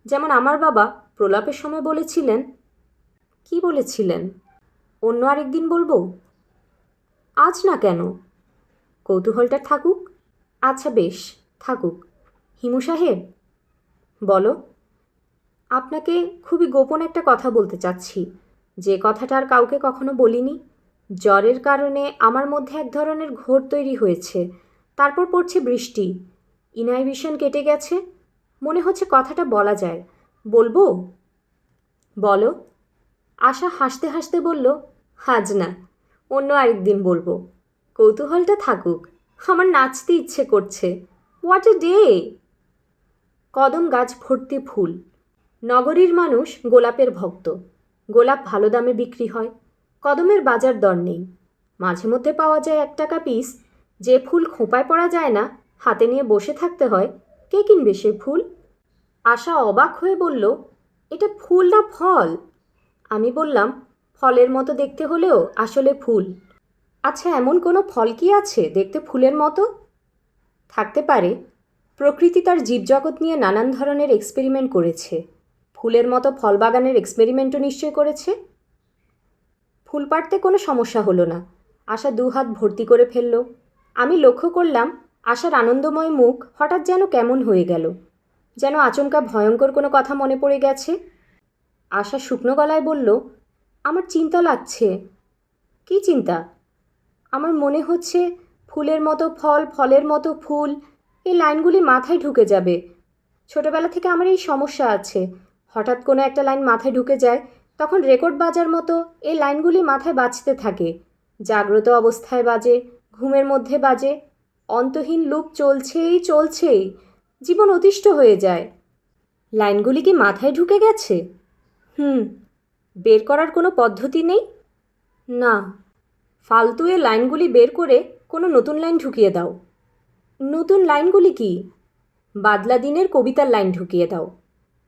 যেমন আমার বাবা প্রলাপের সময় বলেছিলেন। কি বলেছিলেন? অন্য আরেকদিন বলবো। আজ না কেন? কৌতূহলটা থাকুক। আচ্ছা বেশ, থাকুক। হিমু সাহেব, বলো। আপনাকে খুবই গোপন একটা কথা বলতে চাচ্ছি, যে কথাটা আর কাউকে কখনো বলিনি। জ্বরের কারণে আমার মধ্যে এক ধরনের ঘোর তৈরি হয়েছে। তারপর পড়ছে বৃষ্টি। ইনহাইবিশন কেটে গেছে। মনে হচ্ছে কথাটা বলা যায়। বলবো? বলো। আশা হাসতে হাসতে বলল, আজ না, অন্য আরেকদিন বলবো। কৌতূহলটা থাকুক। আমার নাচতে ইচ্ছে করছে। What a day! কদম গাছ ভর্তি ফুল। নগরীর মানুষ গোলাপের ভক্ত। গোলাপ ভালো দামে বিক্রি হয়। কদমের বাজার দর নেই। মাঝে মধ্যে পাওয়া যায় 1 টাকা পিস। যে ফুল খোঁপায় পড়া যায় না, হাতে নিয়ে বসে থাকতে হয়। কে কিনবে সে ফুল? আশা অবাক হয়ে বলল, এটা ফুল না ফল? আমি বললাম, ফলের মতো দেখতে হলেও আসলে ফুল। আচ্ছা, এমন কোনো ফল কি আছে দেখতে ফুলের মতো? থাকতে পারে। প্রকৃতি তার জীবজগৎ নিয়ে নানান ধরনের এক্সপেরিমেন্ট করেছে। ফুলের মতো ফল বাগানের এক্সপেরিমেন্টও নিশ্চয় করেছে। ফুল পাড়তে কোনো সমস্যা হলো না। আশা 2 হাত ভর্তি করে ফেলল। আমি লক্ষ্য করলাম আশার আনন্দময় মুখ হঠাৎ যেন কেমন হয়ে গেল, যেন আচমকা ভয়ঙ্কর কোনো কথা মনে পড়ে গেছে। আশা শুকনো গলায় বলল, আমার চিন্তা লাগছে। কী চিন্তা? আমার মনে হচ্ছে ফুলের মতো ফল, ফলের মতো ফুল, এই লাইনগুলি মাথায় ঢুকে যাবে। ছোটবেলা থেকে আমার এই সমস্যা আছে। হঠাৎ কোনো একটা লাইন মাথায় ঢুকে যায়, তখন রেকর্ড বাজার মতো এই লাইনগুলি মাথায় বাজতে থাকে। জাগ্রত অবস্থায় বাজে, ঘুমের মধ্যে বাজে। অন্তহীন লুপ চলছেই চলছেই। জীবন অতিষ্ঠ হয়ে যায়। লাইনগুলি কি মাথায় ঢুকে গেছে? বের করার কোনো পদ্ধতি নেই? না। ফালতু এ লাইনগুলি বের করে কোনো নতুন লাইন ঢুকিয়ে দাও। নতুন লাইনগুলি কি? বাদলা দিনের কবিতার লাইন ঢুকিয়ে দাও।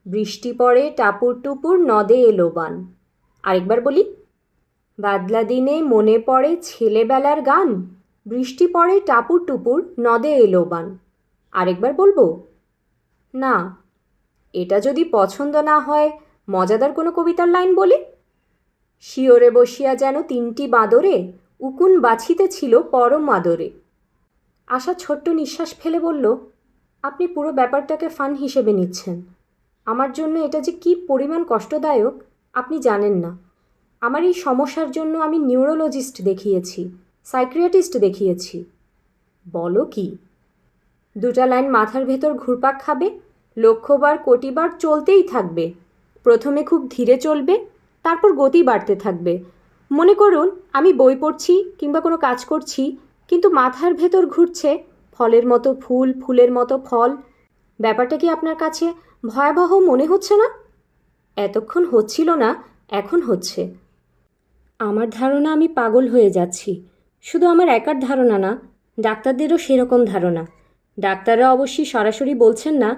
বৃষ্টি পড়ে টাপুর টুপুর, নদে এলো বান। আরেকবার বলি। বাদলা দিনে মনে পড়ে ছেলেবেলার গান, বৃষ্টি পড়ে টাপুর টুপুর, নদে এলো বান। আরেকবার বলবো? না। এটা যদি পছন্দ না হয়, মজাদার কোনো কবিতার লাইন বলি। শিওরে বসিয়া যেন 3টি বাঁদরে, উকুন বাছিতেছিল পরম আদরে। আশা ছোট্ট নিঃশ্বাস ফেলে বলল, আপনি পুরো ব্যাপারটাকে ফান হিসেবে নিচ্ছেন। আমার জন্য এটা যে কী পরিমাণ কষ্টদায়ক আপনি জানেন না। আমার এই সমস্যার জন্য আমি নিউরোলজিস্ট দেখিয়েছি, সাইকিয়াট্রিস্ট দেখিয়েছি। বলো কি? 2টা লাইন মাথার ভেতর ঘুরপাক খাবে, লক্ষবার কোটিবার চলতেই থাকবে। প্রথমে খুব ধীরে চলবে, তারপর গতি বাড়তে থাকবে। মনে করুন আমি বই পড়ছি কিংবা কোনো কাজ করছি, কিন্তু মাথার ভেতর ঘুরছে ফলের মতো ফুল, ফুলের মতো ফল। ব্যাপারটা কি আপনার কাছে ভয়াবহ মনে হচ্ছে না? এতক্ষণ হচ্ছিল না, এখন হচ্ছে। আমার ধারণা আমি পাগল হয়ে যাচ্ছি। শুধু আমার একার ধারণা না, ডাক্তারদেরও সেরকম ধারণা। ডাক্তাররা অবশ্যই সরাসরি বলছেন না।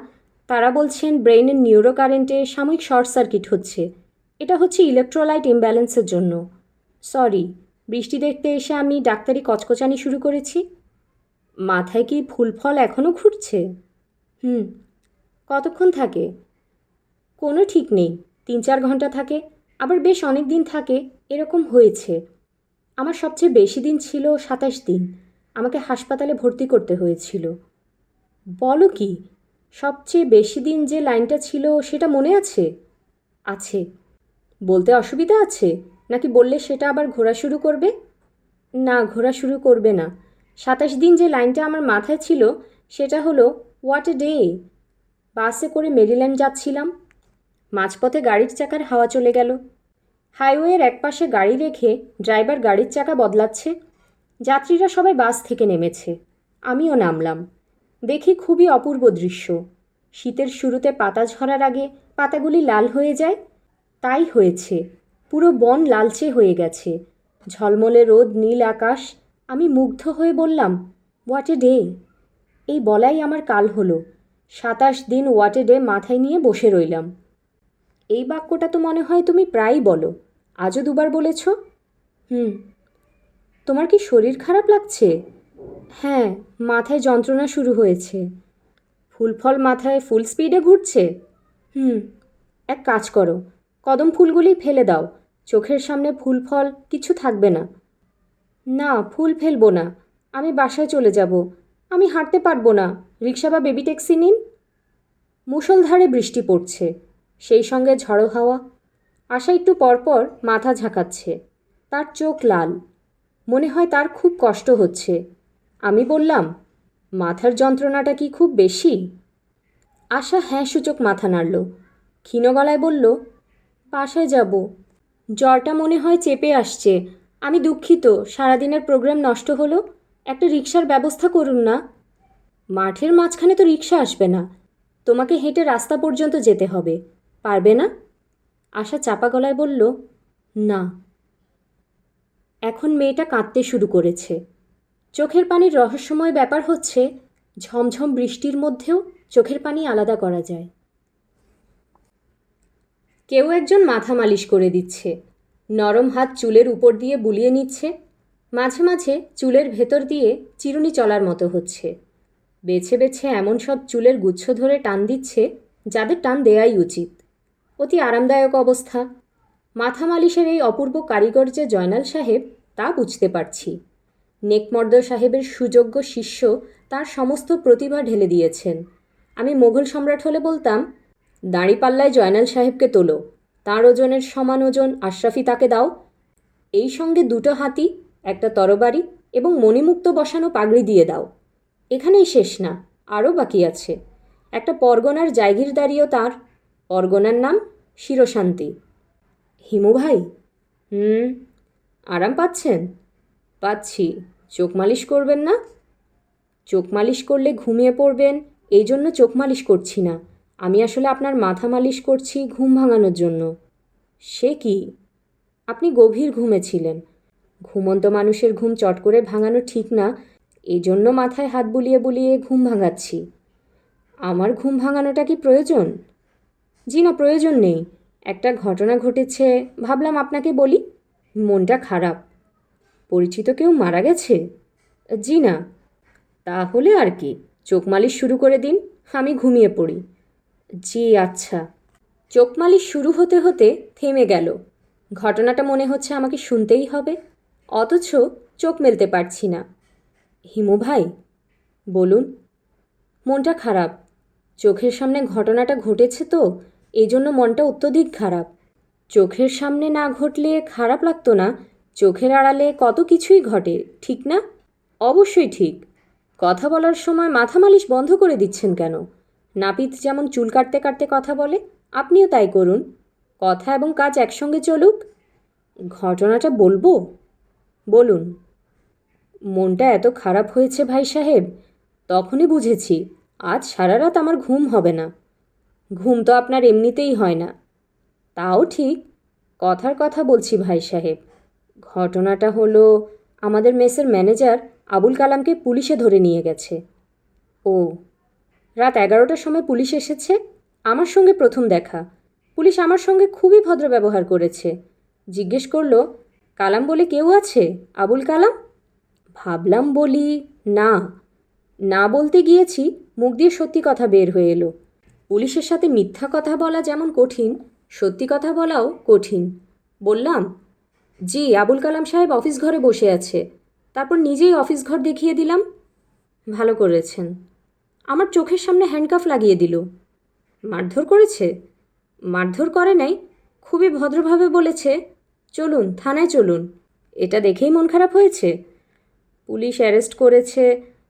তারা বলছেন ব্রেইনের নিউরো কারেন্টে সাময়িক শর্ট সার্কিট হচ্ছে। এটা হচ্ছে ইলেকট্রোলাইট ইমব্যালেন্সের জন্য। সরি, বৃষ্টি দেখতে এসে আমি ডাক্তারি কচকচানি শুরু করেছি। মাথায় কি ফুল ফল এখনও ঘুরছে? কতক্ষণ থাকে? কোনো ঠিক নেই। 3-4 ঘন্টা থাকে, আবার বেশ অনেক দিন থাকে, এরকম হয়েছে। আমার সবচেয়ে বেশি দিন ছিল 27 দিন। আমাকে হাসপাতালে ভর্তি করতে হয়েছিল। বলো কি? সবচেয়ে বেশি দিন যে লাইনটা ছিল সেটা মনে আছে? আছে। বলতে অসুবিধা আছে, নাকি বললে সেটা আবার ঘোরা শুরু করবে? না, ঘোরা শুরু করবে না। 27 দিন যে লাইনটা আমার মাথায় ছিল সেটা হলো হোয়াট এ ডে। বাসে করে মেরিল্যান্ড যাচ্ছিলাম। মাঝপথে গাড়ির চাকার হাওয়া চলে গেল। হাইওয়ের একপাশে গাড়ি রেখে ড্রাইভার গাড়ির চাকা বদলাচ্ছে। যাত্রীরা সবাই বাস থেকে নেমেছে, আমিও নামলাম। দেখি খুবই অপূর্ব দৃশ্য। শীতের শুরুতে পাতা ঝরার আগে পাতাগুলি লাল হয়ে যায়, তাই হয়েছে। পুরো বন লালচে হয়ে গেছে, ঝলমলে রোদ, নীল আকাশ। আমি মুগ্ধ হয়ে বললাম, হোয়াট এ ডে। এই বলাই আমার কাল হলো। 27 দিন হোয়াট এ ডে মাথায় নিয়ে বসে রইলাম। এই বাক্যটা তো মনে হয় তুমি প্রায়ই বলো, আজও দুবার বলেছ। হুম। তোমার কি শরীর খারাপ লাগছে? হ্যাঁ, মাথায় যন্ত্রণা শুরু হয়েছে। ফুল ফল মাথায় ফুল স্পিডে ঘুরছে? হুম। এক কাজ করো, কদম ফুলগুলি ফেলে দাও, চোখের সামনে ফুল ফল কিছু থাকবে না। না, ফুল ফেলবো না, আমি বাসায় চলে যাব। আমি হাঁটতে পারবো না, রিক্সা বা বেবি ট্যাক্সি নিন। মুষলধারে বৃষ্টি পড়ছে, সেই সঙ্গে ঝড়ো হাওয়া। আশা একটু পরপর মাথা ঝাঁকাচ্ছে, তার চোখ লাল, মনে হয় তার খুব কষ্ট হচ্ছে। আমি বললাম, মাথার যন্ত্রণাটা কি খুব বেশি? আশা হ্যাঁ সূচক মাথা নাড়ল। ক্ষীণ গলায় বলল, বাসায় যাব। জ্বরটা মনে হয় চেপে আসছে। আমি দুঃখিত, সারাদিনের প্রোগ্রাম নষ্ট হলো। একটা রিক্সার ব্যবস্থা করুন না। মাঠের মাঝখানে তো রিক্সা আসবে না, তোমাকে হেঁটে রাস্তা পর্যন্ত যেতে হবে। পারবে না? আশা চাপা গলায় বলল, না। এখন মেয়েটা কাঁদতে শুরু করেছে। চোখের পানির রহস্যময় ব্যাপার হচ্ছে, ঝমঝম বৃষ্টির মধ্যেও চোখের পানি আলাদা করা যায়। কেউ একজন মাথা মালিশ করে দিচ্ছে, নরম হাত চুলের উপর দিয়ে বুলিয়ে নিচ্ছে। মাঝে মাঝে চুলের ভেতর দিয়ে চিরুনি চলার মতো হচ্ছে। বেছে বেছে এমন সব চুলের গুচ্ছ ধরে টান দিচ্ছে যাদের টান দেয়াই উচিত। অতি আরামদায়ক অবস্থা। মাথা মালিশের এই অপূর্ব কারিগর যে জয়নাল সাহেব, তা বুঝতে পারছি। নেকমর্দ সাহেবের সুযোগ্য শিষ্য তার সমস্ত প্রতিভা ঢেলে দিয়েছেন। আমি মোগল সম্রাট হলে বলতাম, দাঁড়িপাল্লায় জয়নাল সাহেবকে তোলো, তাঁর ওজনের সমান ওজন আশরাফি তাকে দাও, এই সঙ্গে 2টো হাতি, একটা তরবারি এবং মণিমুক্ত বসানো পাগড়ি দিয়ে দাও। এখানেই শেষ না, আরও বাকি আছে। একটা পরগনার জায়গিরদারিও তাঁর। পরগনার নাম শিরশান্তি। হিমু ভাই? আরাম পাচ্ছেন? পাচ্ছি। চোখ মালিশ করবেন না? চোখ মালিশ করলে ঘুমিয়ে পড়বেন, এই জন্য চোখ মালিশ করছি না। আমি আসলে আপনার মাথা মালিশ করছি ঘুম ভাঙানোর জন্য। সে কি? আপনি গভীর ঘুমে ছিলেন। ঘুমন্ত মানুষের ঘুম চট করে ভাঙানো ঠিক না, এই জন্য মাথায় হাত বুলিয়ে বুলিয়ে ঘুম ভাঙাচ্ছি। আমার ঘুম ভাঙানোটা কি প্রয়োজন? জি না, প্রয়োজন নেই। একটা ঘটনা ঘটেছে, ভাবলাম আপনাকে বলি। মনটা খারাপ। পরিচিত কেউ মারা গেছে? জি না। তাহলে আর কি, চোখ মালিশ শুরু করে দিন, আমি ঘুমিয়ে পড়ি। জি আচ্ছা। চোখ মালিশ শুরু হতে হতে থেমে গেল। ঘটনাটা মনে হচ্ছে আমাকে শুনতেই হবে, অথচ চোখ মেলতে পারছি না। হিমু ভাই? বলুন। মনটা খারাপ। চোখের সামনে ঘটনাটা ঘটেছে তো, এই জন্য মনটা অত্যধিক খারাপ। চোখের সামনে না ঘটলে খারাপ লাগতো না, চোখের আড়ালে কত কিছুই ঘটে, ঠিক না? অবশ্যই ঠিক। কথা বলার সময় মাথা মালিশ বন্ধ করে দিচ্ছেন কেন? নাপিত যেমন চুল কাটতে কাটতে কথা বলে, আপনিও তাই করুন। কথা এবং কাজ একসঙ্গে চলুক। ঘটনাটা বলবো? বলুন। মনটা এত খারাপ হয়েছে ভাই সাহেব, তখনই বুঝেছি আজ সারা রাত আমার ঘুম হবে না। ঘুম তো আপনার এমনিতেই হয় না। তাও ঠিক, কথার কথা বলছি ভাই সাহেব। ঘটনাটা হলো, আমাদের মেসের ম্যানেজার আবুল কালামকে পুলিশে ধরে নিয়ে গেছে। ও, রাত 11টার সময় পুলিশ এসেছে। আমার সঙ্গে প্রথম দেখা। পুলিশ আমার সঙ্গে খুবই ভদ্র ব্যবহার করেছে। জিজ্ঞেস করলো, কালাম বলে কেউ আছে? আবুল কালাম? ভাবলাম বলি না। না বলতে গিয়েছি, মুখ দিয়ে সত্যি কথা বের হয়ে এলো। পুলিশের সাথে মিথ্যা কথা বলা যেমন কঠিন, সত্যি কথা বলাও কঠিন। বললাম, জি আবুল কালাম সাহেব অফিস ঘরে বসে আছে। তারপর নিজেই অফিস ঘর দেখিয়ে দিলাম। ভালো করেছেন। আমার চোখের সামনে হ্যান্ডকাফ লাগিয়ে দিল। মারধর করেছে? মারধর করে নাই, খুবই ভদ্রভাবে বলেছে, চলুন থানায় চলুন। এটা দেখেই মন খারাপ হয়েছে? পুলিশ অ্যারেস্ট করেছে,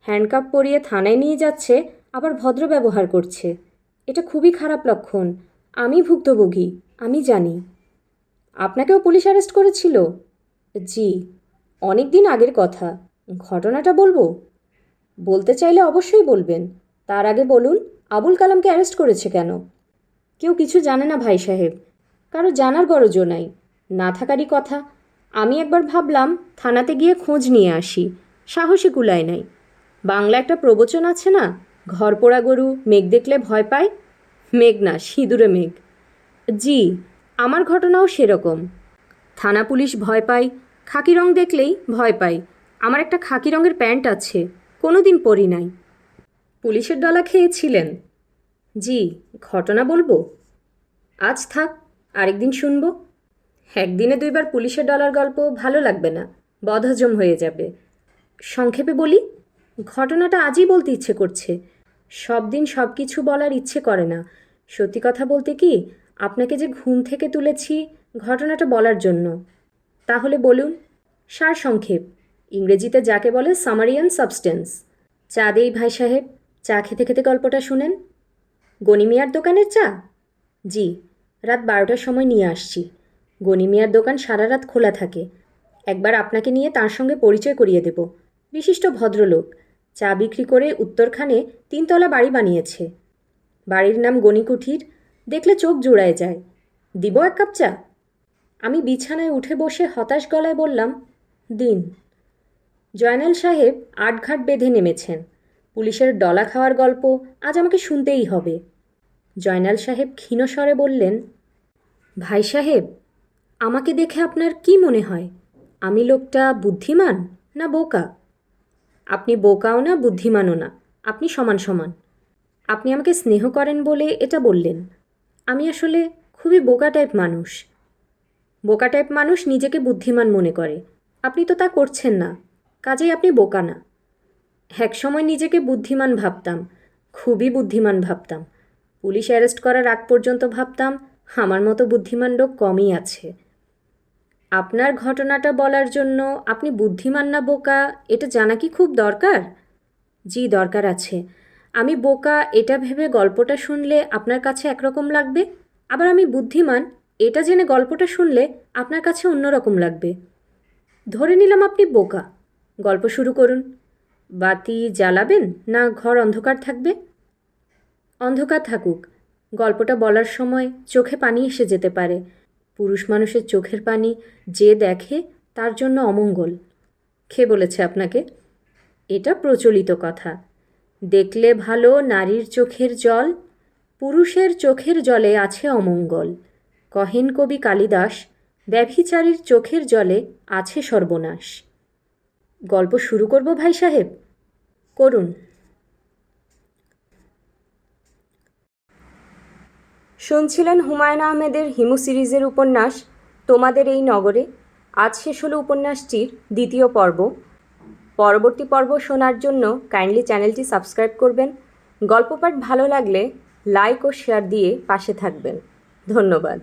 হ্যান্ডকাপ পরিয়ে থানায় নিয়ে যাচ্ছে, আবার ভদ্র ব্যবহার করছে। এটা খুবই খারাপ লক্ষণ। আমি ভুক্তভোগী, আমি জানি। আপনাকেও পুলিশ অ্যারেস্ট করেছিল? জি। অনেক দিন আগের কথা। ঘটনাটা বলবো? বলতে চাইলে অবশ্যই বলবেন। তার আগে বলুন, আবুল কালামকে অ্যারেস্ট করেছে কেন? কেউ কিছু জানে না ভাই সাহেব, কারো জানার গরজও নাই, না থাকারই কথা। আমি একবার ভাবলাম থানাতে গিয়ে খোঁজ নিয়ে আসি, সাহসী কুলায় নাই। বাংলা একটা প্রবচন আছে না, ঘর পোড়া গরু মেঘ দেখলে ভয় পায়? মেঘ না, সিঁদুরে মেঘ। জি, আমার ঘটনাও সেরকম। থানা পুলিশ ভয় পায়, খাকি রং দেখলেই ভয় পায়। আমার একটা খাকি রঙের প্যান্ট আছে, কোনো দিন পরি নাই। পুলিশের ডলা খেয়েছিলেন? জি। ঘটনা বলবো? আজ থাক, আরেকদিন শুনবো। একদিনে দুইবার পুলিশের ডলার গল্প ভালো লাগবে না, বদহজম হয়ে যাবে। সংক্ষেপে বলি, ঘটনাটা আজই বলতে ইচ্ছে করছে। সব দিন সব কিছু বলার ইচ্ছে করে না। সত্যি কথা বলতে কি, আপনাকে যে ঘুম থেকে তুলেছি ঘটনাটা বলার জন্য। তাহলে বলুন, সারসংক্ষেপ, ইংরেজিতে যাকে বলে সামারি অ্যান্ড সাবস্টেন্স। চা দেই ভাই সাহেব, চা খেতে খেতে গল্পটা শুনেন। গনিমিয়ার দোকানের চা? জি, রাত 12টার সময় নিয়ে আসছি। গনিমিয়ার দোকান সারা রাত খোলা থাকে। একবার আপনাকে নিয়ে তার সঙ্গে পরিচয় করিয়ে দেব। বিশিষ্ট ভদ্রলোক, চা বিক্রি করে উত্তরখানে 3 তলা বাড়ি বানিয়েছে। বাড়ির নাম গনিকুঠির, দেখলে চোখ জুড়ায় যায়। দিব 1 কাপ চা? আমি বিছানায় উঠে বসে হতাশ গলায় বললাম, দিন। জয়নাল সাহেব আটঘাট বেঁধে নেমেছেন। পুলিশের ডলা খাওয়ার গল্প আজ আমাকে শুনতেই হবে। জয়নাল সাহেব ক্ষীণ স্বরে বললেন, ভাই সাহেব, আমাকে দেখে আপনার কি মনে হয়? আমি লোকটা বুদ্ধিমান না বোকা? আপনি বোকাও না, বুদ্ধিমানও না, আপনি সমান সমান। আপনি আমাকে স্নেহ করেন বলে এটা বললেন। আমি আসলে খুবই বোকা টাইপ মানুষ। বোকা টাইপ মানুষ নিজেকে বুদ্ধিমান মনে করে। আপনি তো তা করছেন না, কাজেই আপনি বোকা না। একসময় নিজেকে বুদ্ধিমান ভাবতাম, খুবই বুদ্ধিমান ভাবতাম। পুলিশ অ্যারেস্ট করার আগ পর্যন্ত ভাবতাম আমার মতো বুদ্ধিমান লোক কমই আছে। আপনার ঘটনাটা বলার জন্য আপনি বুদ্ধিমান না বোকা এটা জানা কি খুব দরকার? জি, দরকার আছে। আমি বোকা এটা ভেবে গল্পটা শুনলে আপনার কাছে একরকম লাগবে, আবার আমি বুদ্ধিমান এটা জেনে গল্পটা শুনলে আপনার কাছে অন্যরকম লাগবে। ধরে নিলাম আপনি বোকা। গল্প শুরু করুন। বাতি জ্বালাবেন না ঘর অন্ধকার থাকবে? অন্ধকার থাকুক। গল্পটা বলার সময় চোখে পানি এসে যেতে পারে। পুরুষ মানুষের চোখের পানি যে দেখে তার জন্য অমঙ্গল। কে বলেছে আপনাকে? এটা প্রচলিত কথা। দেখলে ভালো নারীর চোখের জল, পুরুষের চোখের জলে আছে অমঙ্গল। কহেন কবি কালিদাস, ব্যভিচারীর চোখের জলে আছে সর্বনাশ। গল্প শুরু করব ভাই সাহেব? করুন। শুনছিলেন হুমায়ুন আহমেদের হিমু সিরিজের উপন্যাস তোমাদের এই নগরে। আজ শেষ হলো উপন্যাসটির 2য় পর্ব। পরবর্তী পর্ব শোনার জন্য কাইন্ডলি চ্যানেলটি সাবস্ক্রাইব করবেন। গল্প পাঠ ভালো লাগলে লাইক ও শেয়ার দিয়ে পাশে থাকবেন। ধন্যবাদ।